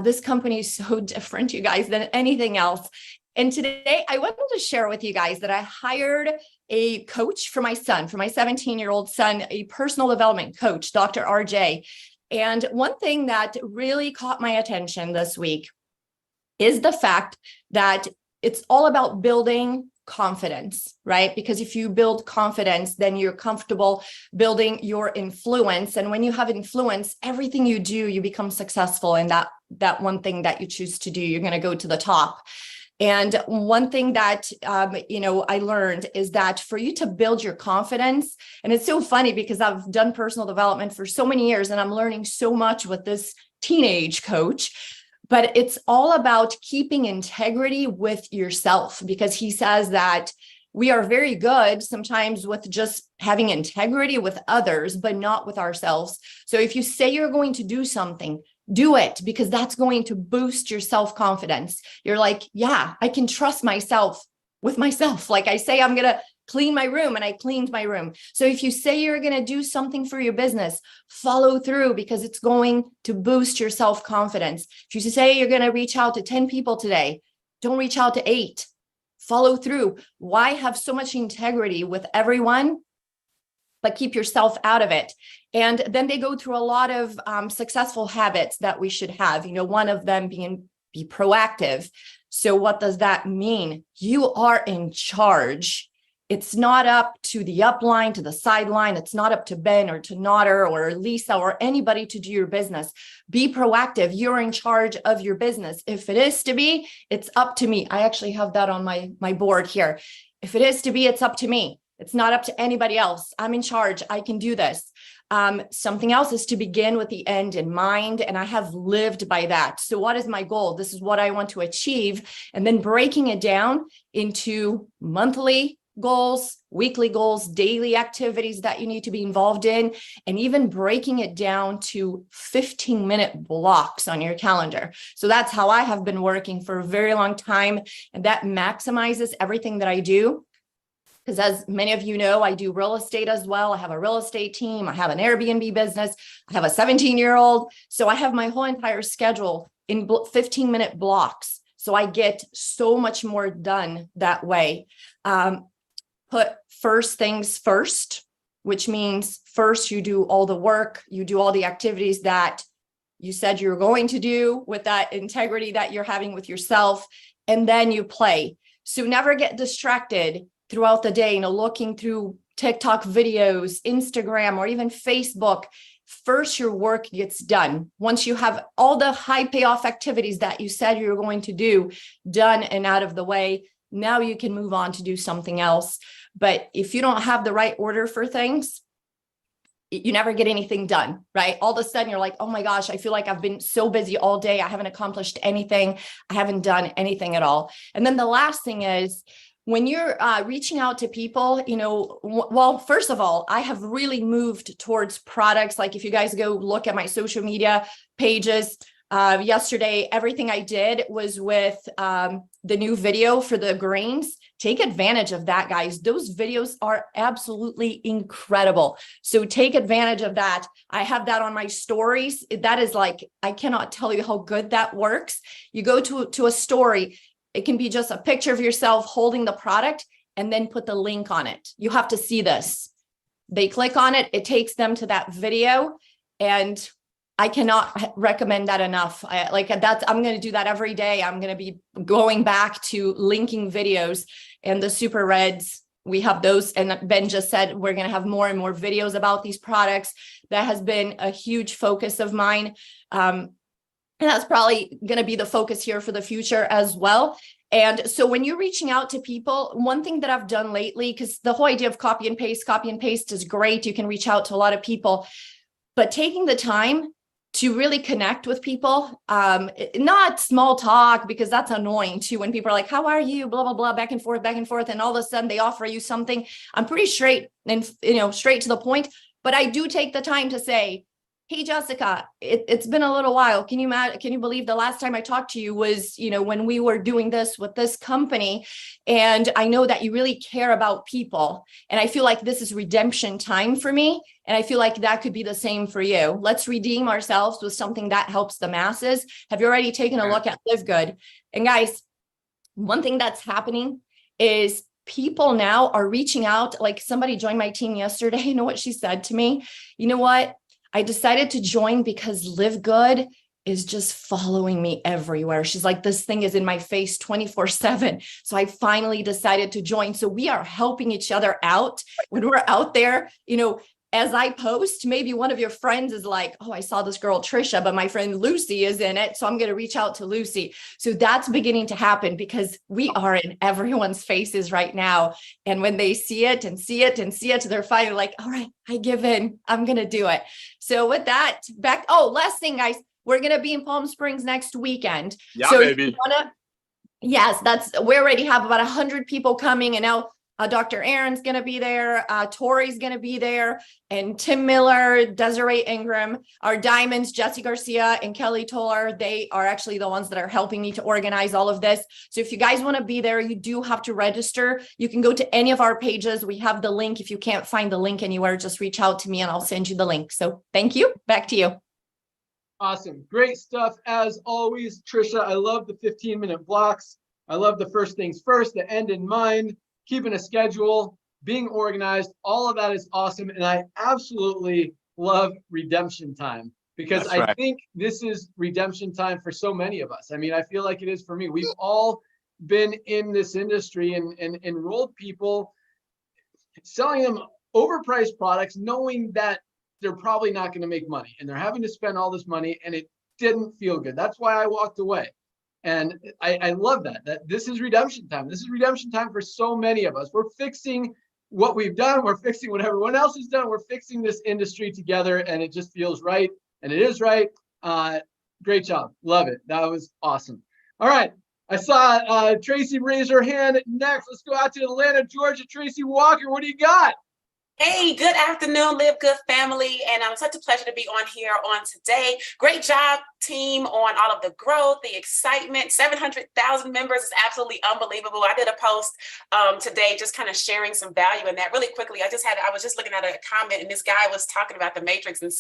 This company is so different, you guys, than anything else. And today I wanted to share with you guys that I hired a coach for my son, for my 17-year-old son, a personal development coach, Dr. RJ. And one thing that really caught my attention this week is the fact that it's all about building confidence, right? Because if you build confidence, then you're comfortable building your influence. And when you have influence, everything you do, you become successful in that one thing that you choose to do. You're going to go to the top. And one thing that, I learned is that for you to build your confidence, and it's so funny because I've done personal development for so many years and I'm learning so much with this teenage coach, but it's all about keeping integrity with yourself, because he says that we are very good sometimes with just having integrity with others, but not with ourselves. So if you say you're going to do something, do it, because that's going to boost your self-confidence. You're like, yeah, I can trust myself with myself. Like I say, I'm going to clean my room and I cleaned my room. So if you say you're going to do something for your business, follow through, because it's going to boost your self-confidence. If you say you're going to reach out to 10 people today, don't reach out to 8. Follow through. Why have so much integrity with everyone, but keep yourself out of it? And then they go through a lot of successful habits that we should have. One of them being be proactive. So what does that mean? You are in charge. It's not up to the upline, to the sideline. It's not up to Ben or to Notter or Lisa or anybody to do your business. Be proactive. You're in charge of your business. If it is to be, it's up to me. I actually have that on my board here. If it is to be, it's up to me. It's not up to anybody else. I'm in charge. I can do this. Something else is to begin with the end in mind. And I have lived by that. So what is my goal? This is what I want to achieve. And then breaking it down into monthly goals, weekly goals, daily activities that you need to be involved in, and even breaking it down to 15-minute blocks on your calendar. So that's how I have been working for a very long time. And that maximizes everything that I do. Because as many of you know, I do real estate as well. I have a real estate team. I have an Airbnb business. I have a 17-year-old. So I have my whole entire schedule in 15-minute blocks. So I get so much more done that way. Put first things first, which means first you do all the work, you do all the activities that you said you're going to do with that integrity that you're having with yourself, and then you play. So never get distracted throughout the day, looking through TikTok videos, Instagram, or even Facebook. First, your work gets done. Once you have all the high payoff activities that you said you're going to do done and out of the way, now you can move on to do something else. But if you don't have the right order for things, you never get anything done, right? All of a sudden you're like, oh my gosh, I feel like I've been so busy all day. I haven't accomplished anything. I haven't done anything at all. And then the last thing is, when you're reaching out to people, well, first of all, I have really moved towards products. Like if you guys go look at my social media pages, yesterday, everything I did was with the new video for the greens. Take advantage of that, guys. Those videos are absolutely incredible. So take advantage of that. I have that on my stories. That is like, I cannot tell you how good that works. You go to a story. It can be just a picture of yourself holding the product and then put the link on it. You have to see this. They click on it. It takes them to that video. And I cannot recommend that enough. I'm going to do that every day. I'm going to be going back to linking videos, and the super reds. We have those. And Ben just said, we're going to have more and more videos about these products. That has been a huge focus of mine. And that's probably going to be the focus here for the future as well. And so when you're reaching out to people, one thing that I've done lately, because the whole idea of copy and paste is great. You can reach out to a lot of people, but taking the time to really connect with people, not small talk, because that's annoying too. When people are like, how are you? Blah, blah, blah, back and forth. And all of a sudden they offer you something. I'm pretty straight and, straight to the point, but I do take the time to say, hey, Jessica, it's been a little while. Can you believe the last time I talked to you was, when we were doing this with this company, and I know that you really care about people. And I feel like this is redemption time for me. And I feel like that could be the same for you. Let's redeem ourselves with something that helps the masses. Have you already taken a look at LiveGood? And guys, one thing that's happening is people now are reaching out. Like somebody joined my team yesterday. You know what she said to me? You know what? I decided to join because LiveGood is just following me everywhere. She's like, this thing is in my face 24/7. So I finally decided to join. So we are helping each other out when we're out there. As I post, maybe one of your friends is like, oh, I saw this girl, Trisha, but my friend Lucy is in it. So I'm going to reach out to Lucy. So that's beginning to happen because we are in everyone's faces right now. And when they see it and see it and see it, they're finally like, all right, I give in. I'm going to do it. So with that, last thing, guys, we're going to be in Palm Springs next weekend. Yeah, so baby. Yes, we already have about 100 people coming, and now Dr. Aaron's going to be there. Tori's going to be there, and Tim Miller, Desiree Ingram, our diamonds, Jesse Garcia and Kelly Toller. They are actually the ones that are helping me to organize all of this. So if you guys want to be there, you do have to register. You can go to any of our pages. We have the link. If you can't find the link anywhere, just reach out to me and I'll send you the link. So thank you. Back to you. Awesome. Great stuff. As always, Trisha, I love the 15-minute blocks. I love the first things first, the end in mind, keeping a schedule, being organized. All of that is awesome. And I absolutely love redemption time because That's right. I think this is redemption time for so many of us. I mean, I feel like it is for me. We've all been in this industry and enrolled people selling them overpriced products, knowing that they're probably not going to make money and they're having to spend all this money, and it didn't feel good. That's why I walked away. And I love that this is redemption time. This is redemption time for so many of us. We're fixing what we've done. We're fixing what everyone else has done. We're fixing this industry together, and it just feels right. And it is right. Great job. Love it. That was awesome. All right. I saw Tracy raise her hand next. Let's go out to Atlanta, Georgia. Tracy Walker, what do you got? Hey, good afternoon, LiveGood family, and such a pleasure to be on here on today. Great job, team, on all of the growth, the excitement. 700,000 members is absolutely unbelievable. I did a post today just kind of sharing some value in that really quickly. I was just looking at a comment, and this guy was talking about the Matrix, and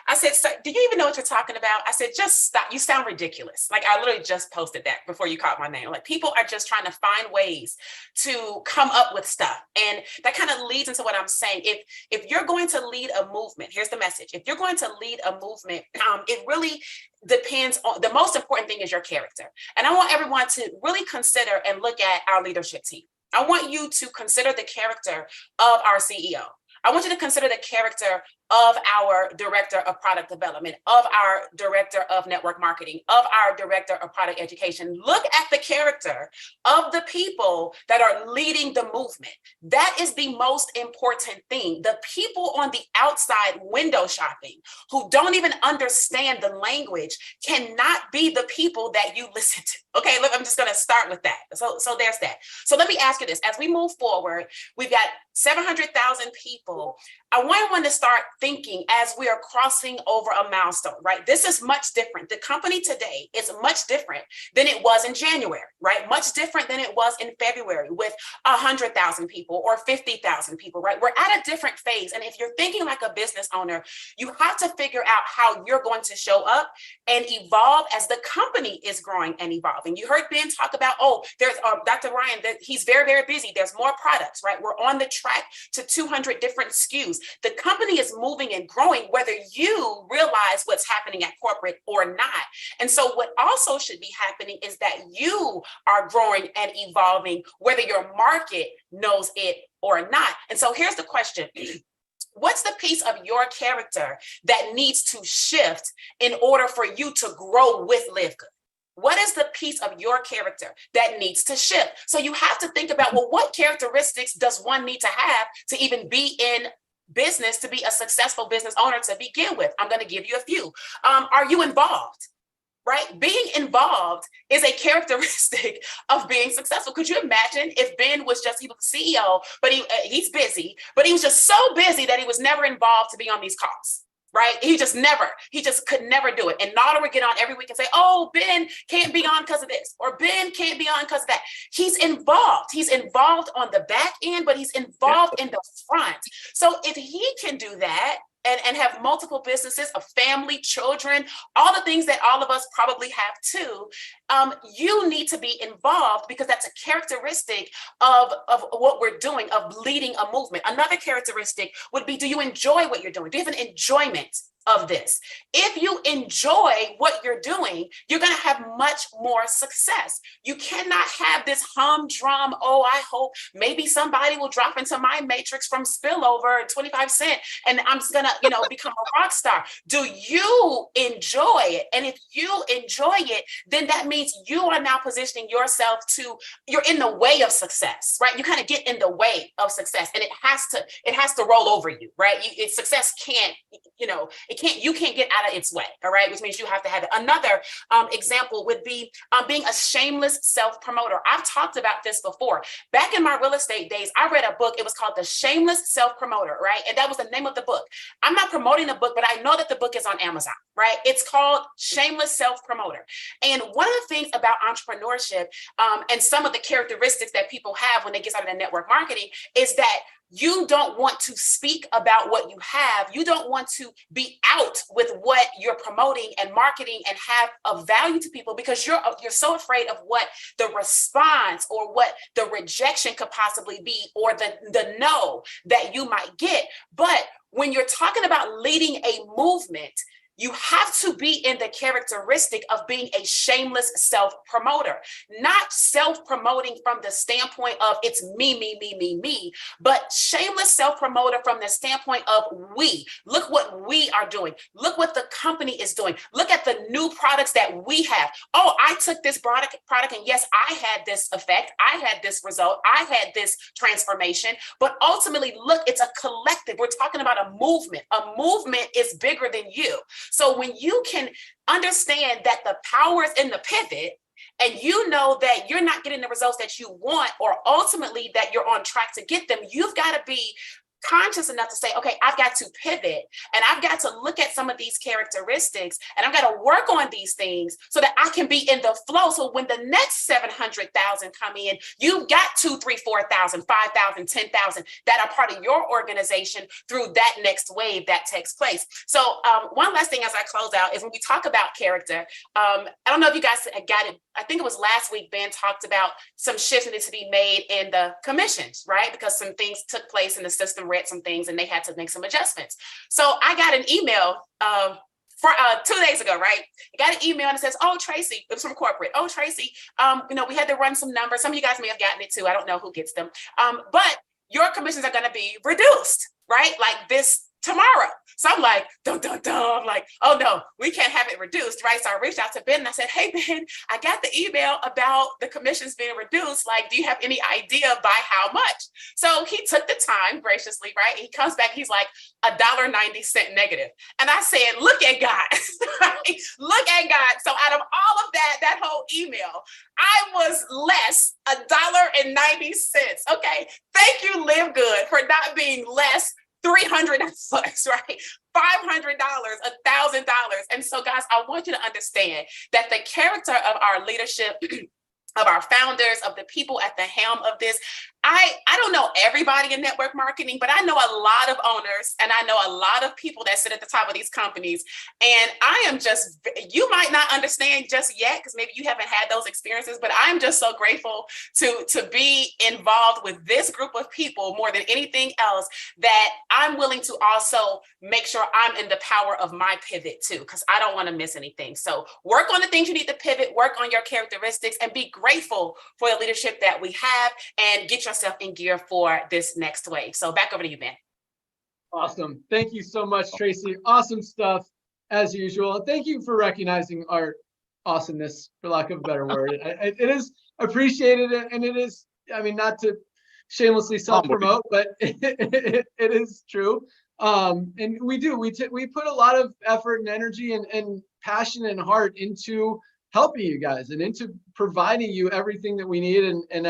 I said, "Sir, do you even know what you're talking about?" I said, "Just stop. You sound ridiculous." Like, I literally just posted that before you caught my name. Like, people are just trying to find ways to come up with stuff, and that kind of leads into what I'm saying. If you're going to lead a movement, here's the message. If you're going to lead a movement, it really depends on, the most important thing is your character. And I want everyone to really consider and look at our leadership team. I want you to consider the character of our CEO. I want you to consider the character of our director of product development, of our director of network marketing, of our director of product education. Look at the character of the people that are leading the movement. That is the most important thing. The people on the outside window shopping who don't even understand the language cannot be the people that you listen to. Okay, look, I'm just going to start with that. So there's that. So let me ask you this. As we move forward, we've got 700,000 people. I want everyone to start thinking as we are crossing over a milestone, right? This is much different. The company today is much different than it was in January, right? Much different than it was in February with 100,000 people or 50,000 people, right? We're at a different phase. And if you're thinking like a business owner, you have to figure out how you're going to show up and evolve as the company is growing and evolving. You heard Ben talk about, there's Dr. Ryan, that he's very, very busy. There's more products, right? We're on the track to 200 different SKUs. The company is moving and growing, whether you realize what's happening at corporate or not. And so what also should be happening is that you are growing and evolving, whether your market knows it or not. And so here's the question. What's the piece of your character that needs to shift in order for you to grow with LiveGood? What is the piece of your character that needs to shift? So you have to think about, well, what characteristics does one need to have to even be in business, to be a successful business owner to begin with? I'm going to give you a few. Are you involved? Right? Being involved is a characteristic of being successful. Could you imagine if Ben was he was the CEO, but he's busy, but he was just so busy that he was never involved to be on these calls? Right? He just could never do it. And Nada would get on every week and say, Ben can't be on because of this, or Ben can't be on because of that. He's involved. He's involved on the back end, but he's involved in the front. So if he can do that, and have multiple businesses, a family, children, all the things that all of us probably have too, you need to be involved because that's a characteristic of what we're doing, of leading a movement. Another characteristic would be, do you enjoy what you're doing? Do you have an enjoyment of this. If you enjoy what you're doing, you're going to have much more success. You cannot have this humdrum, oh, I hope maybe somebody will drop into my matrix from spillover 25 cents and I'm just going to, become a rock star. Do you enjoy it? And if you enjoy it, then that means you are now positioning yourself you're in the way of success, right? You kind of get in the way of success, and it has to roll over you, right? Success can't, you can't get out of its way, all right? Which means you have to have it. Another example would be being a shameless self-promoter. I've talked about this before. Back in my real estate days, I read a book. It was called The Shameless Self-Promoter, right? And that was the name of the book. I'm not promoting the book, but I know that the book is on Amazon, right? It's called Shameless Self-Promoter. And one of the things about entrepreneurship and some of the characteristics that people have when they get started in network marketing is that you don't want to speak about what you have. You don't want to be out with what you're promoting and marketing and have of value to people because you're so afraid of what the response or what the rejection could possibly be or the no that you might get. But when you're talking about leading a movement, you have to be in the characteristic of being a shameless self-promoter, not self-promoting from the standpoint of it's me, but shameless self-promoter from the standpoint of we. Look what we are doing. Look what the company is doing. Look at the new products that we have. Oh, I took this product and yes, I had this effect. I had this result. I had this transformation. But ultimately, look, it's a collective. We're talking about a movement. A movement is bigger than you. So when you can understand that the power is in the pivot, and you know that you're not getting the results that you want, or ultimately that you're on track to get them, you've got to be conscious enough to say, okay, I've got to pivot and I've got to look at some of these characteristics and I've got to work on these things so that I can be in the flow. So when the next 700,000 come in, you've got 2, 3, 4,000, 5,000, 10,000 that are part of your organization through that next wave that takes place. So one last thing as I close out is when we talk about character, I don't know if you guys got it. I think it was last week, Ben talked about some shifts needed to be made in the commissions, right? Because some things took place in the system, read some things, and they had to make some adjustments. So I got an email for 2 days ago, right? I got an email and it says, oh, Tracy, it was from corporate. Oh, Tracy, we had to run some numbers. Some of you guys may have gotten it too. I don't know who gets them. But your commissions are going to be reduced, right? Like this tomorrow. So I'm like, dun, dun, dun. I'm like, oh no, we can't have it reduced, right? So I reached out to Ben and I said, hey, Ben, I got the email about the commissions being reduced. Like, do you have any idea by how much? So he took the time graciously, right? He comes back, he's like $1.90 negative. And I said, look at God, look at God. So out of all of that whole email, I was less $1.90. Okay. Thank you, LiveGood, for not being less $300, right? $500, $1,000. And so, guys, I want you to understand that the character of our leadership, of our founders, of the people at the helm of this, I don't know everybody in network marketing, but I know a lot of owners and I know a lot of people that sit at the top of these companies. And I am just, you might not understand just yet because maybe you haven't had those experiences, but I'm just so grateful to be involved with this group of people more than anything else, that I'm willing to also make sure I'm in the power of my pivot too, because I don't want to miss anything. So work on the things you need to pivot, work on your characteristics, and be grateful for the leadership that we have, and get yourself in gear for this next wave. So back over to you, Ben. Awesome. Thank you so much, Tracy. Awesome stuff as usual. Thank you for recognizing our awesomeness, for lack of a better word. It is appreciated, and it is, I mean, not to shamelessly self-promote, but it is true. And we put a lot of effort and energy and passion and heart into helping you guys and into providing you everything that we need. And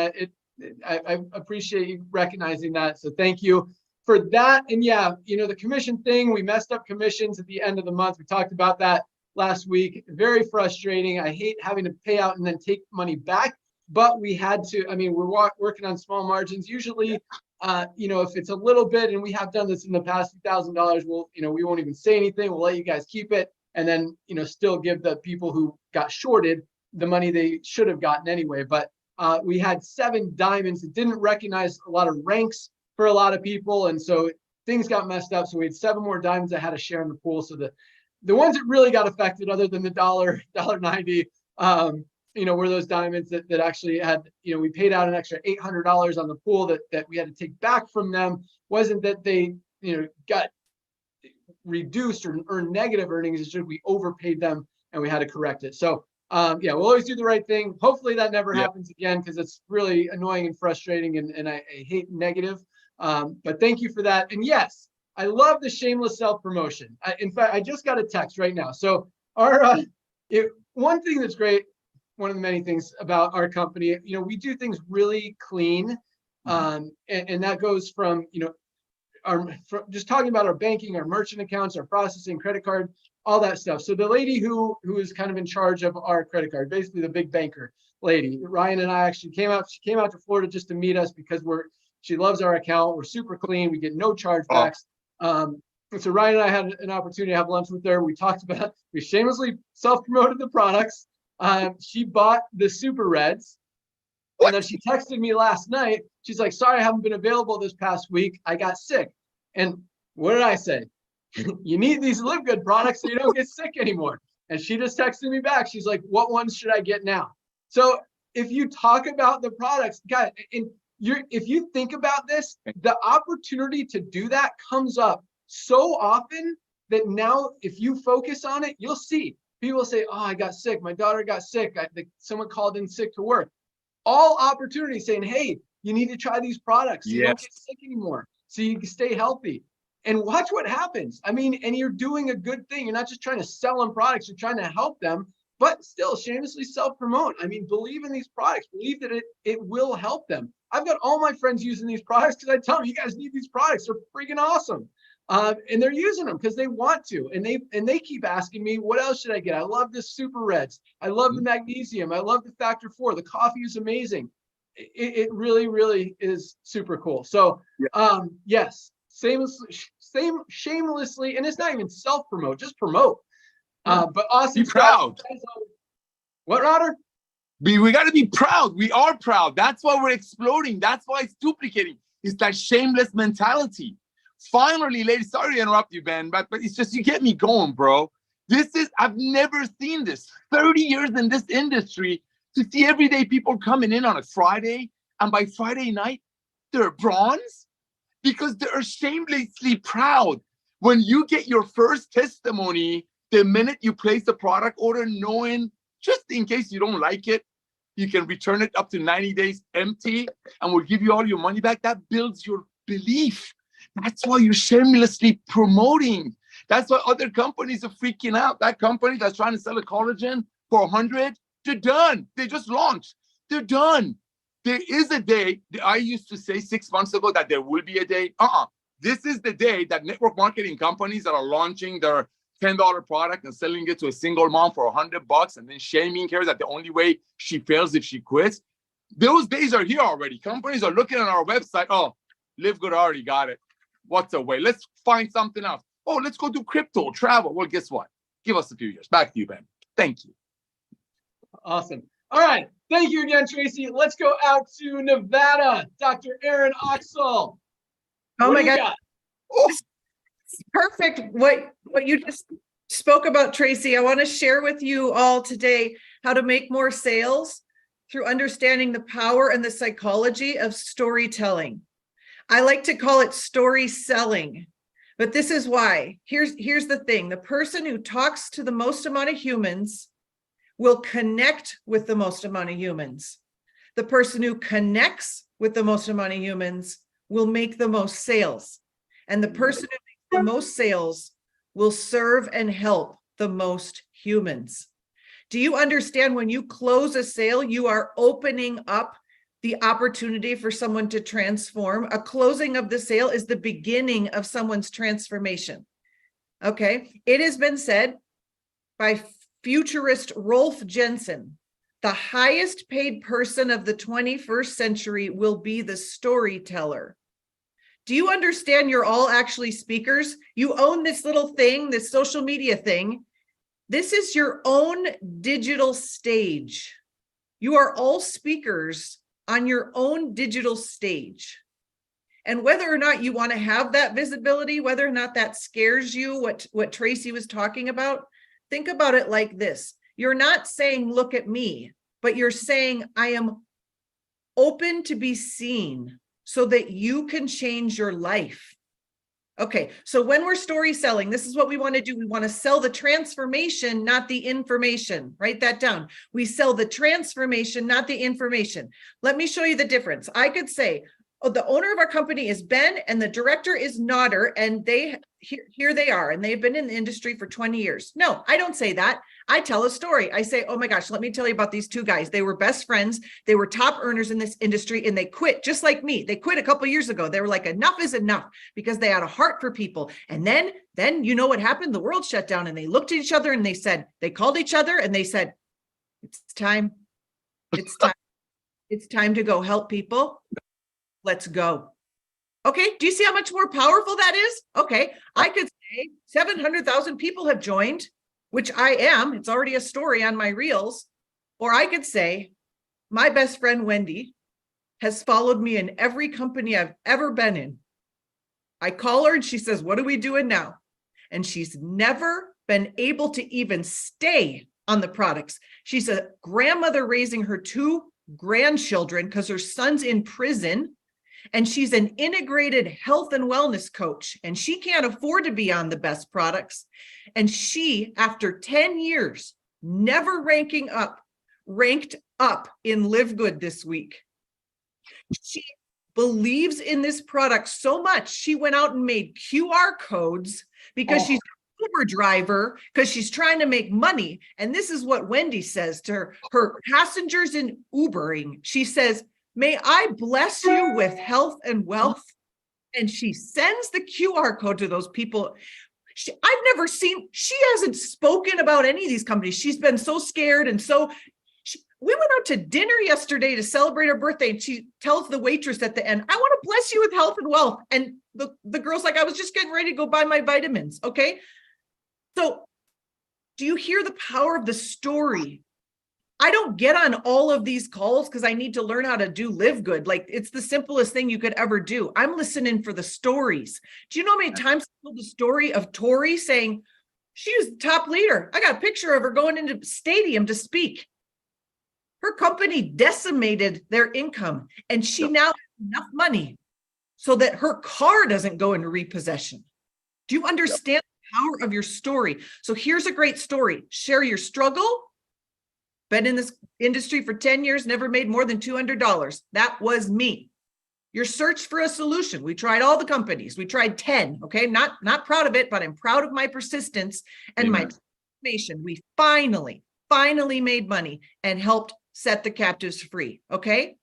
I appreciate you recognizing that. So thank you for that. And yeah, the commission thing, we messed up commissions at the end of the month. We talked about that last week. Very frustrating. I hate having to pay out and then take money back, but we had to. I mean, we're working on small margins. Usually, if it's a little bit, and we have done this in the past, $1,000, we won't even say anything. We'll let you guys keep it, and then, still give the people who got shorted the money they should have gotten anyway. But we had 7 diamonds. It didn't recognize a lot of ranks for a lot of people. And so things got messed up. So we had 7 more diamonds that had a share in the pool. So the ones that really got affected, other than the $1.90, were those diamonds that actually had, we paid out an extra $800 on the pool that we had to take back from them. Wasn't that they, got reduced or earned negative earnings. It's just we overpaid them and we had to correct it. So we'll always do the right thing. Hopefully that never happens again, because it's really annoying and frustrating, and I hate negative. But thank you for that. And yes, I love the shameless self-promotion. In fact, I just got a text right now. So one thing that's great, one of the many things about our company, we do things really clean. And that goes from, just talking about our banking, our merchant accounts, our processing, credit card, all that stuff. So the lady who is kind of in charge of our credit card, basically the big banker lady, Ryan and I actually came out to Florida just to meet us, because she loves our account. We're super clean. We get no chargebacks. So Ryan and I had an opportunity to have lunch with her. We shamelessly self-promoted the products. She bought the Super Reds. And then she texted me last night. She's like, sorry, I haven't been available this past week. I got sick. And what did I say? You need these LiveGood products so you don't get sick anymore. And she just texted me back. She's like, what ones should I get now? So if you talk about the products, guys, if you think about this, the opportunity to do that comes up so often that now if you focus on it, you'll see people say, oh, I got sick. My daughter got sick. Someone called in sick to work. All opportunities saying, hey, you need to try these products so you don't get sick anymore, so you can stay healthy. And watch what happens. I mean, and you're doing a good thing. You're not just trying to sell them products, you're trying to help them, but still shamelessly self-promote. I mean, believe in these products, believe that it will help them. I've got all my friends using these products because I tell them, you guys need these products. They're freaking awesome. And they're using them because they want to. And they keep asking me, what else should I get? I love the Super Reds. I love the magnesium. I love the Factor 4. The coffee is amazing. It really, really is super cool. So yes, shamelessly, and it's not even self-promote, just promote. But awesome. Be proud. What, Roder? We got to be proud. We are proud. That's why we're exploding. That's why it's duplicating. It's that shameless mentality. Finally, ladies, sorry to interrupt you, Ben, but it's just, you get me going, bro. I've never seen this. 30 years in this industry, to see everyday people coming in on a Friday, and by Friday night, they're bronze, because they're shamelessly proud. When you get your first testimony, the minute you place the product order, knowing just in case you don't like it, you can return it up to 90 days empty, and we'll give you all your money back. That builds your belief. That's why you're shamelessly promoting. That's why other companies are freaking out. That company that's trying to sell a collagen for 100, they're done. They just launched. They're done. There is a day. I used to say 6 months ago that there will be a day. This is the day that network marketing companies that are launching their $10 product and selling it to a single mom for $100 and then shaming her that the only way she fails if she quits. Those days are here already. Companies are looking at our website. Oh, LiveGood already got it. What's the way? Let's find something else. Oh, let's go do crypto, travel. Well, guess what? Give us a few years. Back to you, Ben. Thank you. Awesome. All right. Thank you again, Tracy. Let's go out to Nevada. Dr. Aaron Oxall. Oh my God. Got? It's perfect. What you just spoke about, Tracy. I want to share with you all today how to make more sales through understanding the power and the psychology of storytelling. I like to call it story selling, but this is why. Here's the thing. The person who talks to the most amount of humans will connect with the most amount of humans. The person who connects with the most amount of humans will make the most sales. And the person who makes the most sales will serve and help the most humans. Do you understand when you close a sale, you are opening up the opportunity for someone to transform? A closing of the sale is the beginning of someone's transformation. Okay. It has been said by futurist Rolf Jensen, the highest paid person of the 21st century will be the storyteller. Do you understand you're all actually speakers? You own this little thing, this social media thing. This is your own digital stage. You are all speakers on your own digital stage. And whether or not you want to have that visibility, whether or not that scares you, what Tracy was talking about, think about it like this. You're not saying, look at me, but you're saying, I am open to be seen so that you can change your life. Okay, so when we're story selling, this is what we want to do. We want to sell the transformation, not the information. Write that down. We sell the transformation, not the information. Let me show you the difference. I could say, oh, the owner of our company is Ben and the director is Nodder, and here they are, and they've been in the industry for 20 years. No, I don't say that. I tell a story. I say, oh my gosh, let me tell you about these two guys. They were best friends. They were top earners in this industry, and they quit just like me. They quit a couple years ago. They were like, enough is enough, because they had a heart for people. And then you know what happened? The world shut down, and they looked at each other and they called each other and they said, it's time. It's time. It's time to go help people. Let's go. Okay, do you see how much more powerful that is? Okay, I could say 700,000 people have joined, which I am. It's already a story on my reels. Or I could say, my best friend Wendy has followed me in every company I've ever been in. I call her and she says, what are we doing now? And she's never been able to even stay on the products. She's a grandmother raising her 2 grandchildren because her son's in prison. And she's an integrated health and wellness coach, and she can't afford to be on the best products. And she, after 10 years, never ranked up in LiveGood this week. She believes in this product so much, she went out and made QR codes because she's an Uber driver, because she's trying to make money. And this is what Wendy says to her passengers in Ubering. She says, may I bless you with health and wealth. And she sends the QR code to those people. I've never seen, she hasn't spoken about any of these companies. She's been so scared. And so we went out to dinner yesterday to celebrate her birthday. And she tells the waitress at the end, I want to bless you with health and wealth. And the girl's like, I was just getting ready to go buy my vitamins. Okay. So do you hear the power of the story? I don't get on all of these calls because I need to learn how to do LiveGood. Like, it's the simplest thing you could ever do. I'm listening for the stories. Do you know how many times I told the story of Tori saying she was the top leader? I got a picture of her going into stadium to speak. Her company decimated their income, and she now has enough money so that her car doesn't go into repossession. Do you understand the power of your story? So here's a great story. Share your struggle. Been in this industry for 10 years, never made more than $200. That was me. Your search for a solution. We tried all the companies. We tried 10. Okay. Not proud of it, but I'm proud of my persistence and my transformation. We finally made money and helped set the captives free. Okay.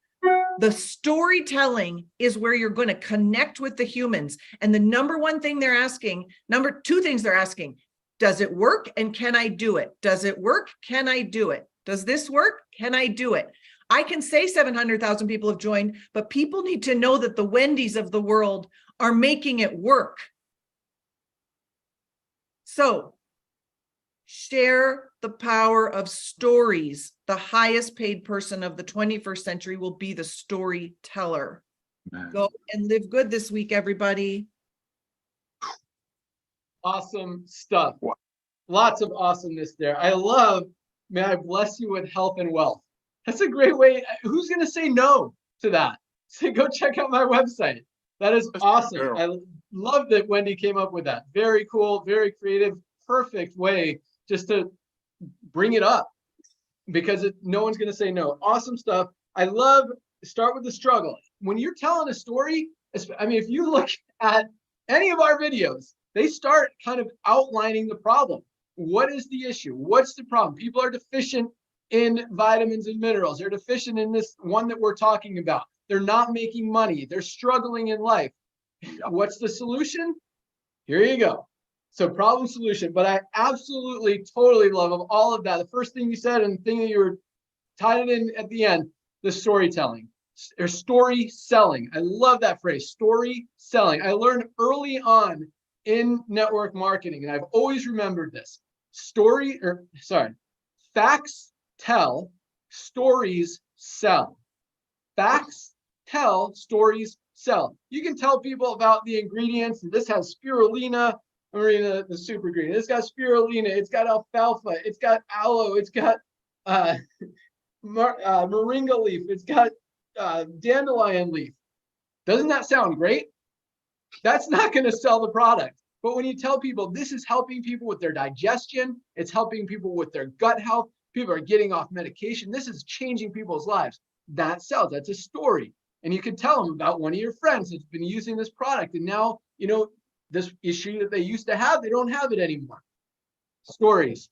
The storytelling is where you're going to connect with the humans. And the number one thing they're asking, number 2 things they're asking, does it work? And can I do it? Does it work? Can I do it? Does this work? Can I do it? I can say 700,000 people have joined, but people need to know that the Wendy's of the world are making it work. So share the power of stories. The highest paid person of the 21st century will be the storyteller. Go and live good this week, everybody. Awesome stuff. Lots of awesomeness there. I love, may I bless you with health and wealth. That's a great way. Who's going to say no to that? So go check out my website. That is awesome. I love that Wendy came up with that. Very cool, very creative, perfect way just to bring it up, because no one's going to say no. Awesome stuff. I love, start with the struggle. When you're telling a story, I mean, if you look at any of our videos, they start kind of outlining the problem. What is the issue? What's the problem? People are deficient in vitamins and minerals. They're deficient in this one that we're talking about. They're not making money. They're struggling in life. What's the solution? Here you go. So problem solution. But I absolutely, totally love all of that. The first thing you said and the thing that you were tied it in at the end, the storytelling or story selling. I love that phrase, story selling. I learned early on in network marketing, and I've always remembered this. Facts tell, stories sell. Facts tell, stories sell. You can tell people about the ingredients. This has spirulina, the super ingredient. It's got spirulina, it's got alfalfa, it's got aloe, it's got moringa leaf, it's got dandelion leaf. Doesn't that sound great? That's not going to sell the product. But when you tell people this is helping people with their digestion, it's helping people with their gut health, people are getting off medication, this is changing people's lives, that sells. That's a story. And you can tell them about one of your friends that's been using this product, and now, you know, this issue that they used to have, they don't have it anymore. Stories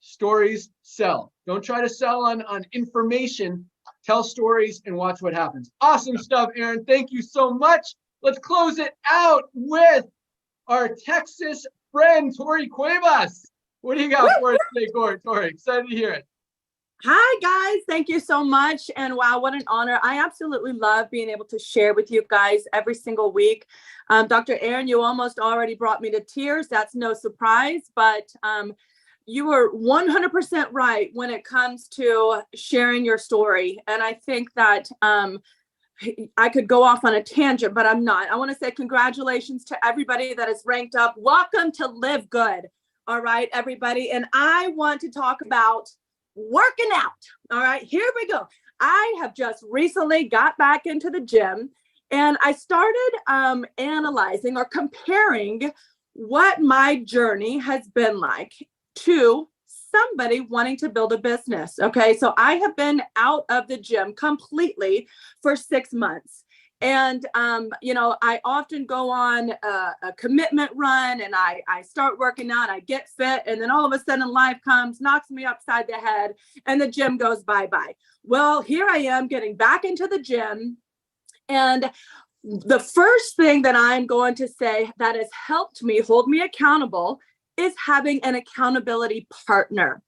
sell. Don't try to sell on information. Tell stories and watch what happens. Awesome stuff, Aaron. Thank you so much. Let's close it out with our Texas friend, Tori Cuevas. What do you got for us today, Tori? Excited to hear it. Hi, guys. Thank you so much. And wow, what an honor. I absolutely love being able to share with you guys every single week. Dr. Aaron, you almost already brought me to tears. That's no surprise, but you were 100% right when it comes to sharing your story. And I think that I could go off on a tangent, but I'm not. I want to say congratulations to everybody that is ranked up. Welcome to Live Good. All right, everybody. And I want to talk about working out. All right, here we go. I have just recently got back into the gym, and I started analyzing or comparing what my journey has been like to somebody wanting to build a business. Okay, so I have been out of the gym completely for 6 months. And, you know, I often go on a commitment run, and I start working out, I get fit, and then all of a sudden life comes, knocks me upside the head, and the gym goes bye-bye. Well, here I am getting back into the gym. And the first thing that I'm going to say that has helped me hold me accountable is having an accountability partner.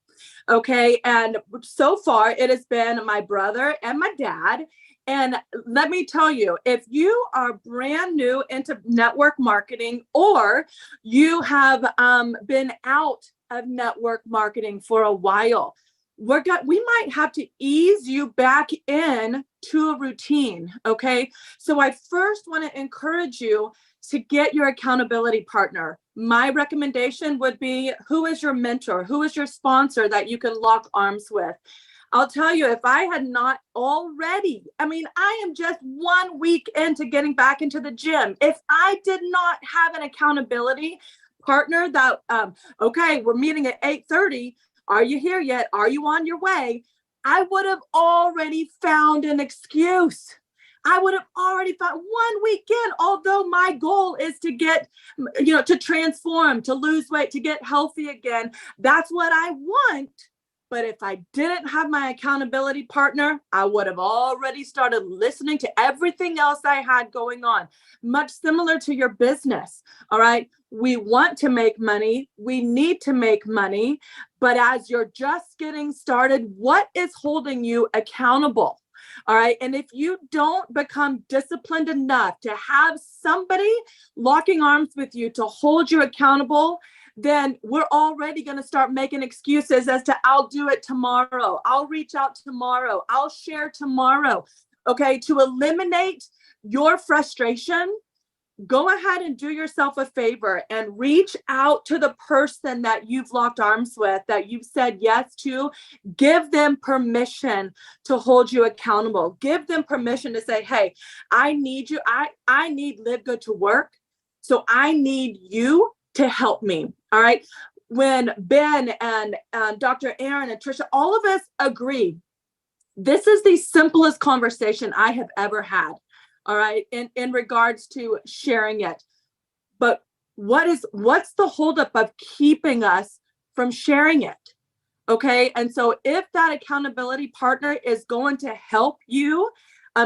Okay. And so far it has been my brother and my dad. And let me tell you, if you are brand new into network marketing, or you have been out of network marketing for a while, we might have to ease you back in to a routine. Okay. So I first want to encourage you to get your accountability partner. My recommendation would be, who is your mentor? Who is your sponsor that you can lock arms with? I'll tell you, if I had not already, I am just 1 week into getting back into the gym. If I did not have an accountability partner that, okay, we're meeting at 8:30. Are you here yet? Are you on your way? I would have already found an excuse. I would have already found 1 week in, although my goal is to get, to transform, to lose weight, to get healthy again. That's what I want. But if I didn't have my accountability partner, I would have already started listening to everything else I had going on. Much similar to your business. All right. We want to make money. We need to make money. But as you're just getting started, what is holding you accountable? All right. And if you don't become disciplined enough to have somebody locking arms with you to hold you accountable, then we're already going to start making excuses as to, I'll do it tomorrow. I'll reach out tomorrow. I'll share tomorrow. Okay. To eliminate your frustration, go ahead and do yourself a favor and reach out to the person that you've locked arms with, that you've said yes to. Give them permission to hold you accountable. Give them permission to say, hey, I need you. I need Live Good to work. So I need you to help me. All right. When Ben and Dr. Aaron and Trisha, all of us agree, this is the simplest conversation I have ever had. All right. In regards to sharing it. But what's the holdup of keeping us from sharing it? Okay. And so if that accountability partner is going to help you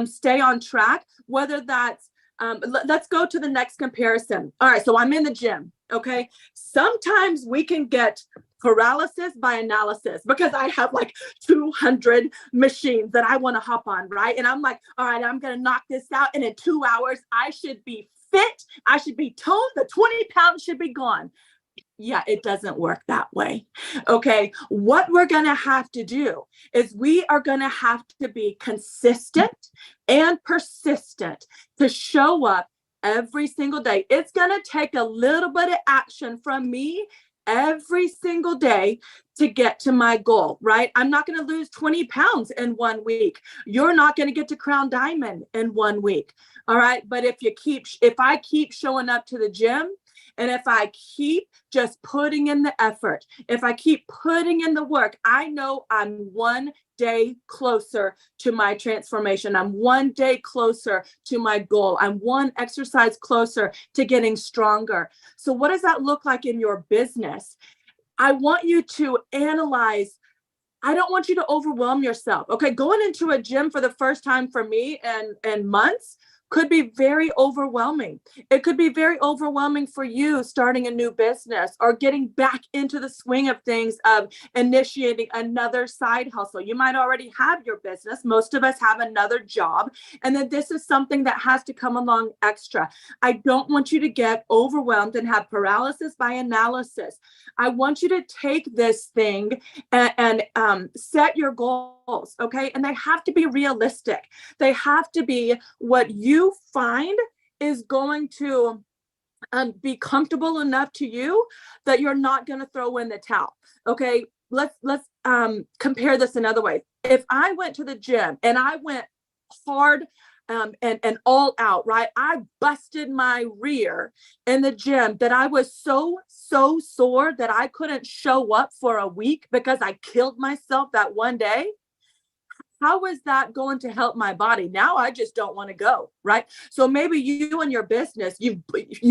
stay on track, whether that's, let's go to the next comparison. All right. So I'm in the gym. Okay. Sometimes we can get paralysis by analysis because I have like 200 machines that I want to hop on, right? And I'm like, all right, I'm going to knock this out. And in 2 hours, I should be fit. I should be toned. The 20 pounds should be gone. Yeah, it doesn't work that way. Okay. What we're going to have to do is we are going to have to be consistent and persistent to show up every single day. It's going to take a little bit of action from me every single day to get to my goal, right? I'm not going to lose 20 pounds in 1 week. You're not going to get to Crown Diamond in 1 week. All right. But if I keep showing up to the gym, and if I keep just putting in the effort, if I keep putting in the work, I know I'm 1 day closer to my transformation. I'm 1 day closer to my goal. I'm 1 exercise closer to getting stronger. So what does that look like in your business? I want you to analyze. I don't want you to overwhelm yourself. Okay, going into a gym for the first time for me in months could be very overwhelming. It could be very overwhelming for you starting a new business or getting back into the swing of things of initiating another side hustle. You might already have your business. Most of us have another job. And then this is something that has to come along extra. I don't want you to get overwhelmed and have paralysis by analysis. I want you to take this thing and set your goals, okay? And they have to be realistic. They have to be what you find is going to be comfortable enough to you that you're not going to throw in the towel. Okay, let's compare this another way. If I went to the gym and I went hard and all out, right? I busted my rear in the gym that I was so sore that I couldn't show up for a week because I killed myself that one day. How is that going to help my body? Now I just don't want to go, right? So maybe you and your business, you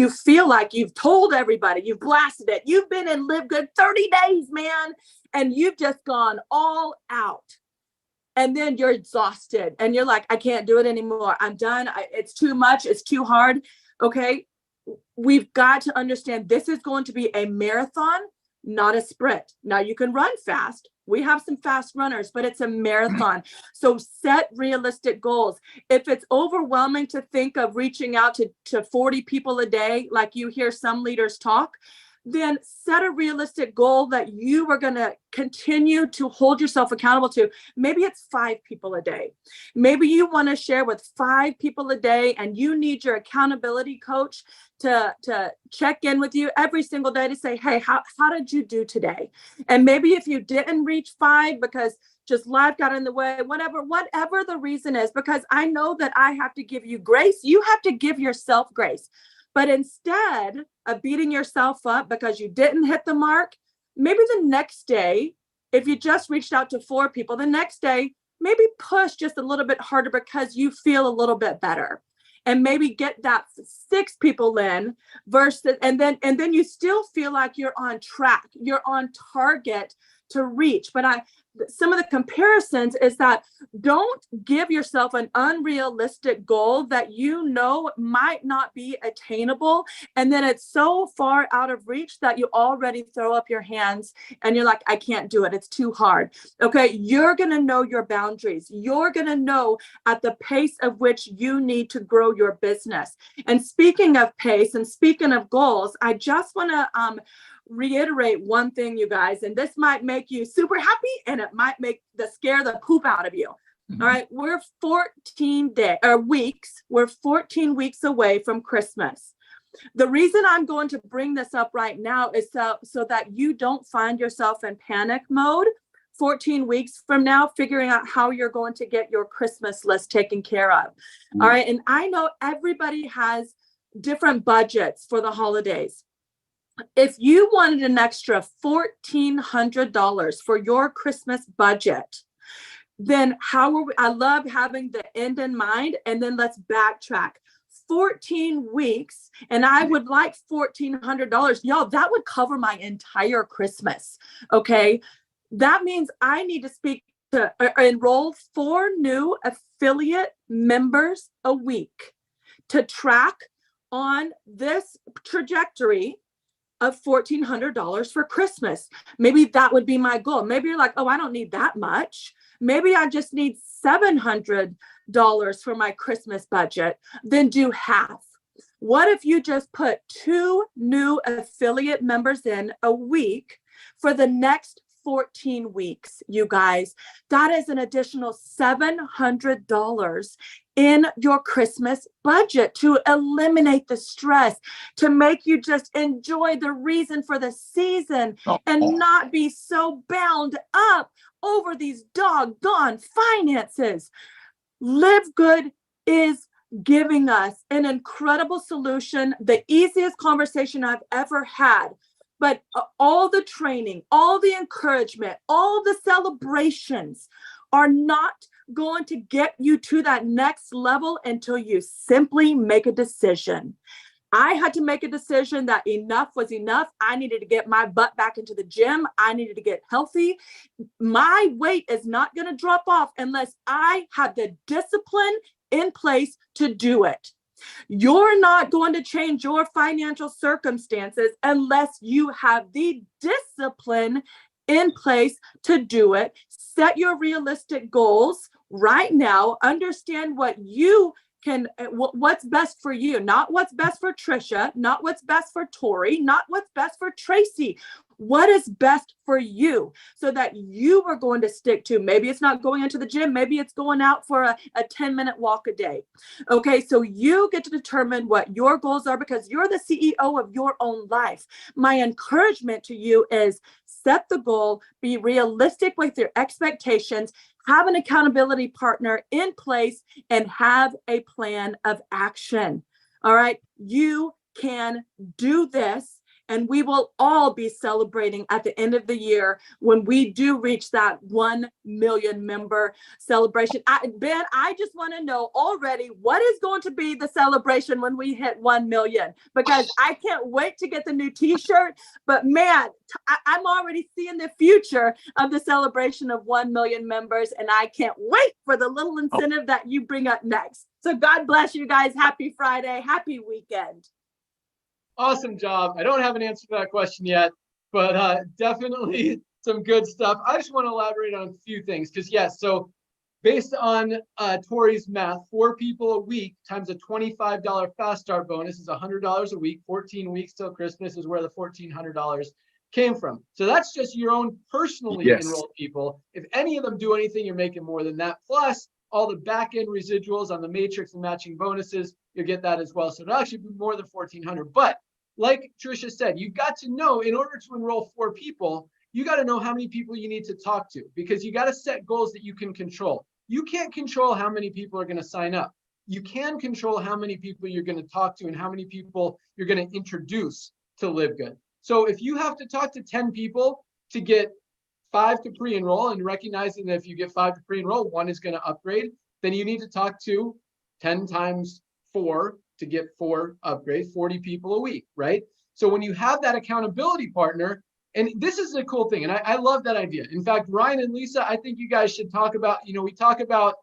feel like you've told everybody, you've blasted it. You've been in LiveGood 30 days, man, and you've just gone all out. And then you're exhausted and you're like, I can't do it anymore. I'm done. It's too much. It's too hard. Okay. We've got to understand this is going to be a marathon, not a sprint. Now you can run fast. We have some fast runners, but it's a marathon. So set realistic goals. If it's overwhelming to think of reaching out to 40 people a day, like you hear some leaders talk, then set a realistic goal that you are going to continue to hold yourself accountable to. Maybe it's 5 people a day. Maybe you want to share with 5 people a day and you need your accountability coach to check in with you every single day to say, hey, how did you do today? And maybe if you didn't reach 5 because just life got in the way, whatever the reason is, because I know that I have to give you grace. You have to give yourself grace. But instead of beating yourself up because you didn't hit the mark, maybe the next day, if you just reached out to 4 people, the next day, maybe push just a little bit harder because you feel a little bit better. And maybe get that 6 people in versus, and then you still feel like you're on track, you're on target to reach. But some of the comparisons is that don't give yourself an unrealistic goal that you know might not be attainable. And then it's so far out of reach that you already throw up your hands and you're like, I can't do it. It's too hard. Okay. You're going to know your boundaries. You're going to know at the pace of which you need to grow your business. And speaking of pace and speaking of goals, I just want to, reiterate one thing, you guys, and this might make you super happy and it might scare the poop out of you. Mm-hmm. All right. We're 14 weeks away from Christmas. The reason I'm going to bring this up right now is so that you don't find yourself in panic mode 14 weeks from now, figuring out how you're going to get your Christmas list taken care of. Mm-hmm. All right. And I know everybody has different budgets for the holidays. If you wanted an extra $1,400 for your Christmas budget, then I love having the end in mind, and then let's backtrack. 14 weeks, and I would like $1,400. Y'all, that would cover my entire Christmas. Okay. That means I need to enroll 4 new affiliate members a week to track on this trajectory of $1,400 for Christmas. Maybe that would be my goal. Maybe you're like, oh, I don't need that much. Maybe I just need $700 for my Christmas budget. Then do half. What if you just put 2 new affiliate members in a week for the next 14 weeks, you guys, that is an additional $700 in your Christmas budget to eliminate the stress, to make you just enjoy the reason for the season and not be so bound up over these doggone finances. LiveGood is giving us an incredible solution, the easiest conversation I've ever had. But all the training, all the encouragement, all the celebrations are not going to get you to that next level until you simply make a decision. I had to make a decision that enough was enough. I needed to get my butt back into the gym. I needed to get healthy. My weight is not going to drop off unless I have the discipline in place to do it. You're not going to change your financial circumstances unless you have the discipline in place to do it. Set your realistic goals right now. Understand what you can, what's best for you, not what's best for Trisha, not what's best for Tori, not what's best for Tracy. What is best for you so that you are going to stick to? Maybe it's not going into the gym. Maybe it's going out for a 10-minute walk a day. Okay, so you get to determine what your goals are because you're the CEO of your own life. My encouragement to you is set the goal, be realistic with your expectations, have an accountability partner in place, and have a plan of action. All right, you can do this. And we will all be celebrating at the end of the year when we do reach that 1 million member celebration. Ben, I just want to know already what is going to be the celebration when we hit 1 million, because I can't wait to get the new t-shirt. But man, I'm already seeing the future of the celebration of 1 million members. And I can't wait for the little incentive that you bring up next. So God bless you guys. Happy Friday. Happy weekend. Awesome job. I don't have an answer to that question yet, but definitely some good stuff. I just want to elaborate on a few things because yes, so based on Tori's math, 4 people a week times a $25 fast start bonus is $100 a week. 14 weeks till Christmas is where the $1,400 came from. So that's just your own personally enrolled people. If any of them do anything, you're making more than that. Plus all the back end residuals on the matrix and matching bonuses, you'll get that as well. So it'll actually be more than 1,400. But like Trisha said, you've got to know in order to enroll 4 people, you got to know how many people you need to talk to because you got to set goals that you can control. You can't control how many people are going to sign up. You can control how many people you're going to talk to and how many people you're going to introduce to LiveGood. So if you have to talk to 10 people to get 5 to pre-enroll and recognizing that if you get 5 to pre-enroll, 1 is going to upgrade, then you need to talk to 10 times 4 to get 4 upgrades, 40 people a week, right? So when you have that accountability partner, and this is a cool thing, and I love that idea. In fact, Ryan and Lisa, I think you guys should talk about, we talk about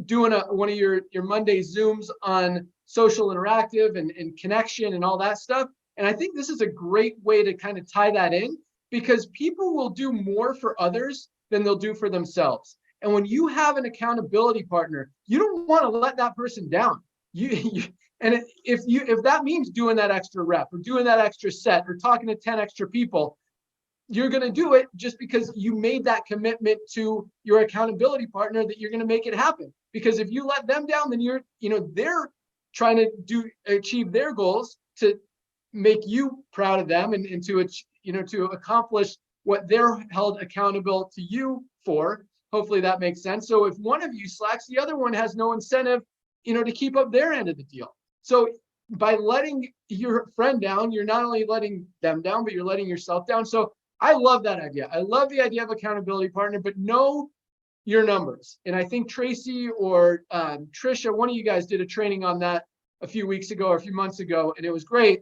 doing one of your Monday Zooms on social interactive and connection and all that stuff. And I think this is a great way to kind of tie that in because people will do more for others than they'll do for themselves. And when you have an accountability partner, you don't want to let that person down. And if that means doing that extra rep or doing that extra set or talking to 10 extra people, you're going to do it just because you made that commitment to your accountability partner that you're going to make it happen. Because if you let them down, then they're trying to achieve their goals to make you proud of them and to accomplish what they're held accountable to you for. Hopefully that makes sense. So if one of you slacks, the other one has no incentive to keep up their end of the deal. So by letting your friend down, you're not only letting them down, but you're letting yourself down. So I love that idea. I love the idea of accountability partner, but know your numbers. And I think Tracy or Trisha, one of you guys did a training on that a few weeks ago or a few months ago, and it was great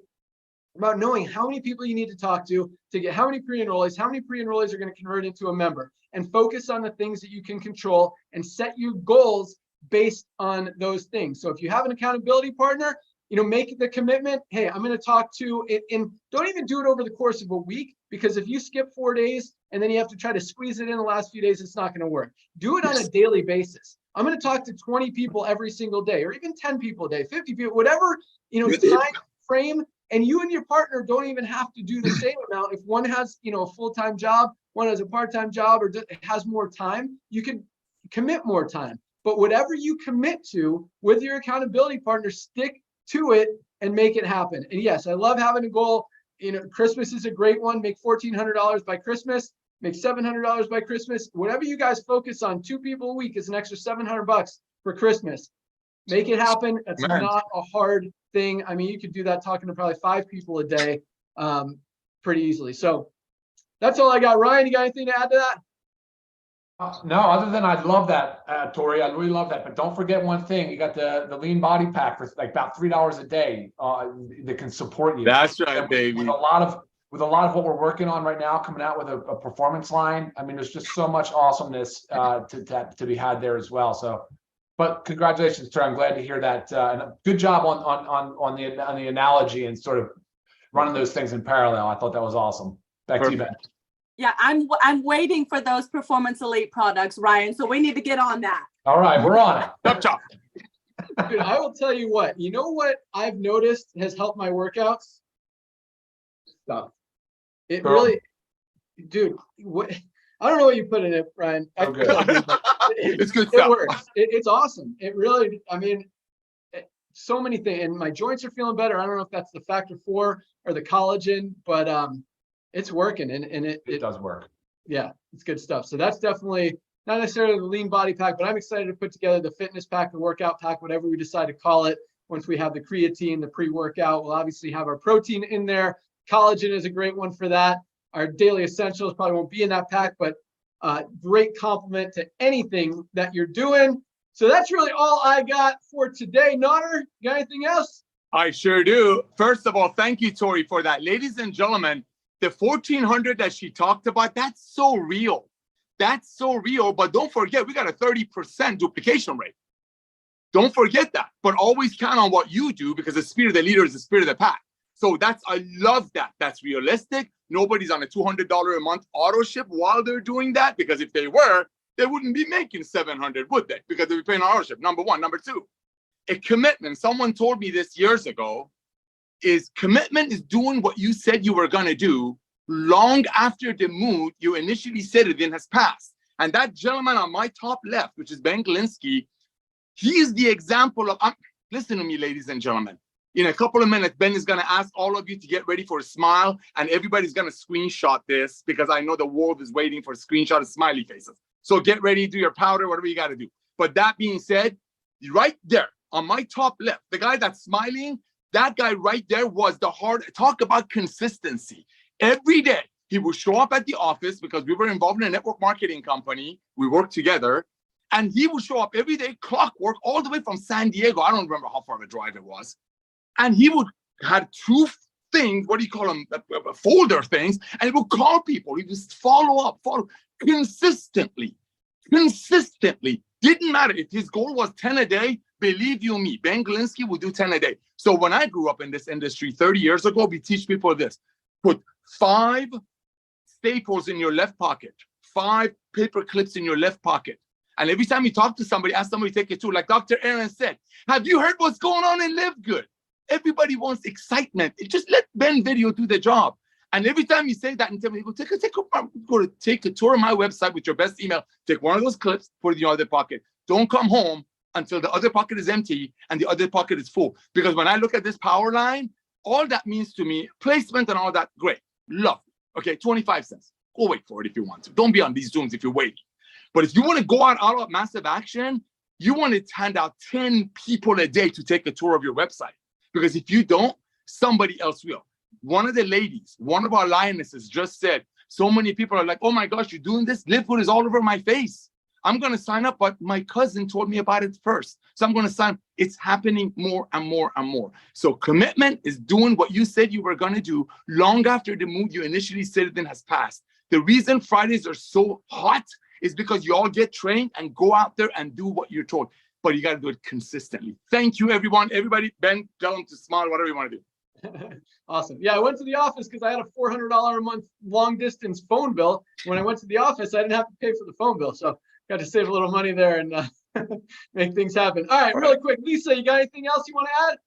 about knowing how many people you need to talk to get how many pre-enrollees are going to convert into a member, and focus on the things that you can control and set your goals based on those things. So if you have an accountability partner, make the commitment. Hey, I'm going to talk to it, and don't even do it over the course of a week, because if you skip 4 days and then you have to try to squeeze it in the last few days, it's not going to work. Do it on a daily basis. I'm going to talk to 20 people every single day, or even 10 people a day, 50 people, whatever, time frame And you and your partner don't even have to do the same amount. If one has, a full-time job, one has a part-time job, or has more time, you can commit more time. But whatever you commit to with your accountability partner, stick to it and make it happen. And yes, I love having a goal. Christmas is a great one. Make $1,400 by Christmas. Make $700 by Christmas. Whatever you guys focus on, 2 people a week is an extra $700 for Christmas. Make it happen. It's not a hard thing. I mean, you could do that talking to probably 5 people a day pretty easily. So that's all I got. Ryan, you got anything to add to that? No, other than I love that, Tori. I really love that. But don't forget one thing. You got the lean body pack for like about $3 a day that can support you. That's right, baby. With a lot of what we're working on right now, coming out with a performance line. I mean, there's just so much awesomeness to be had there as well. So, but congratulations, Tori. I'm glad to hear that. And good job on the analogy and sort of running those things in parallel. I thought that was awesome. Back to you, Ben. Yeah, I'm waiting for those Performance Elite products, Ryan. So we need to get on that. All right, we're on it. Chop chop. Dude, I will tell you what. You know what I've noticed has helped my workouts? Stuff. It really, dude. What? I don't know what you put in it, Ryan. Okay. It's good It stuff. works. It's awesome. It really. I mean, so many things, and my joints are feeling better. I don't know if that's the factor 4 or the collagen, but it's working, and it does work. Yeah, it's good stuff. So that's definitely not necessarily the lean body pack, but I'm excited to put together the fitness pack, the workout pack, whatever we decide to call it. Once we have the creatine, the pre-workout, we'll obviously have our protein in there. Collagen is a great one for that. Our daily essentials probably won't be in that pack, but great complement to anything that you're doing. So that's really all I got for today. Notter, you got anything else? I sure do. First of all, thank you, Tori, for that. Ladies and gentlemen, the 1,400 that she talked about, that's so real. That's so real. But don't forget, we got a 30% duplication rate. Don't forget that. But always count on what you do, because the spirit of the leader is the spirit of the pack. So I love that. That's realistic. Nobody's on a $200 a month auto ship while they're doing that, because if they were, they wouldn't be making 700, would they? Because they'd be paying auto ship. Number one. Number two, a commitment. Someone told me this years ago. Commitment is doing what you said you were going to do long after the mood you initially said it in has passed. And that gentleman on my top left, which is Ben Glinsky, he is the example of, listen to me, ladies and gentlemen. In a couple of minutes, Ben is going to ask all of you to get ready for a smile, and everybody's going to screenshot this, because I know the world is waiting for a screenshot of smiley faces. So get ready, do your powder, whatever you got to do. But that being said, right there on my top left, the guy that's smiling, that guy right there was the hard, talk about consistency. Every day he would show up at the office, because we were involved in a network marketing company. We worked together, and he would show up every day, clockwork, all the way from San Diego. I don't remember how far of a drive it was. And he would had 2 things, what do you call them, folder things, and he would call people. He just follow consistently. Didn't matter if his goal was 10 a day. Believe you me, Ben Glinsky would do 10 a day. So when I grew up in this industry 30 years ago, we teach people this: put 5 staples in your left pocket, 5 paper clips in your left pocket. And every time you talk to somebody, ask somebody to take it too. Like Dr. Aaron said, have you heard what's going on in LiveGood? Everybody wants excitement. Just let Ben Video do the job. And every time you say that, and tell me, go take a tour of my website with your best email. Take one of those clips, put it in your other pocket. Don't come home until the other pocket is empty and the other pocket is full. Because when I look at this power line, all that means to me, placement and all that, great, love it. Okay, 25 cents. Go wait for it if you want to. Don't be on these Zooms if you're waiting. But if you want to go out massive action, you want to hand out 10 people a day to take a tour of your website. Because if you don't, somebody else will. One of the ladies, one of our lionesses just said, so many people are like, oh my gosh, you're doing this? LiveGood is all over my face. I'm going to sign up, but my cousin told me about it first. So I'm going to sign. It's happening more and more and more. So commitment is doing what you said you were going to do long after the mood you initially said it in has passed. The reason Fridays are so hot is because you all get trained and go out there and do what you're told. But you got to do it consistently. Thank you, everyone. Everybody, Ben, tell them to smile, whatever you want to do. Awesome. Yeah, I went to the office because I had a $400 a month long distance phone bill. When I went to the office, I didn't have to pay for the phone bill. So got to save a little money there and make things happen. All right, really quick. Lisa, you got anything else you want to add?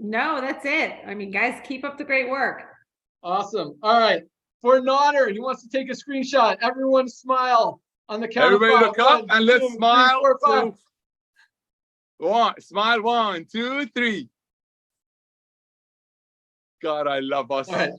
No, that's it. I mean, guys, keep up the great work. Awesome. All right. For an honor, he wants to take a screenshot. Everyone smile on the count Everybody of five. look up 1, and let's 2, 3, smile. 4, 5. Smile 1, 2, 3. God, I love us. All right.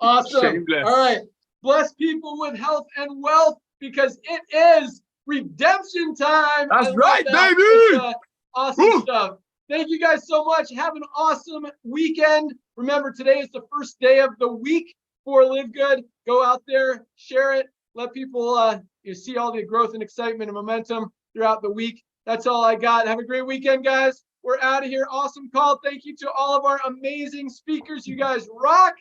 Awesome. Shameless. All right. Bless people with health and wealth because it is redemption time. That's I love right, that. baby. It's, awesome Woo. stuff. Thank you guys so much. Have an awesome weekend. Remember, today is the first day of the week for Live Good. Go out there, share it, let people see all the growth and excitement and momentum throughout the week. That's all I got. Have a great weekend, guys. We're out of here. Awesome call. Thank you to all of our amazing speakers. You guys rock.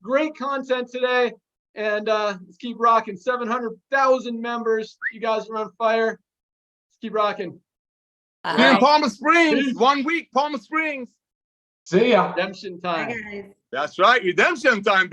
Great content today. And let's keep rocking. 700,000 members. You guys are on fire. Let's keep rocking. See you in Palm Springs. Peace. 1 week, Palm Springs. See ya. Redemption Bye, time. guys. That's right, redemption time.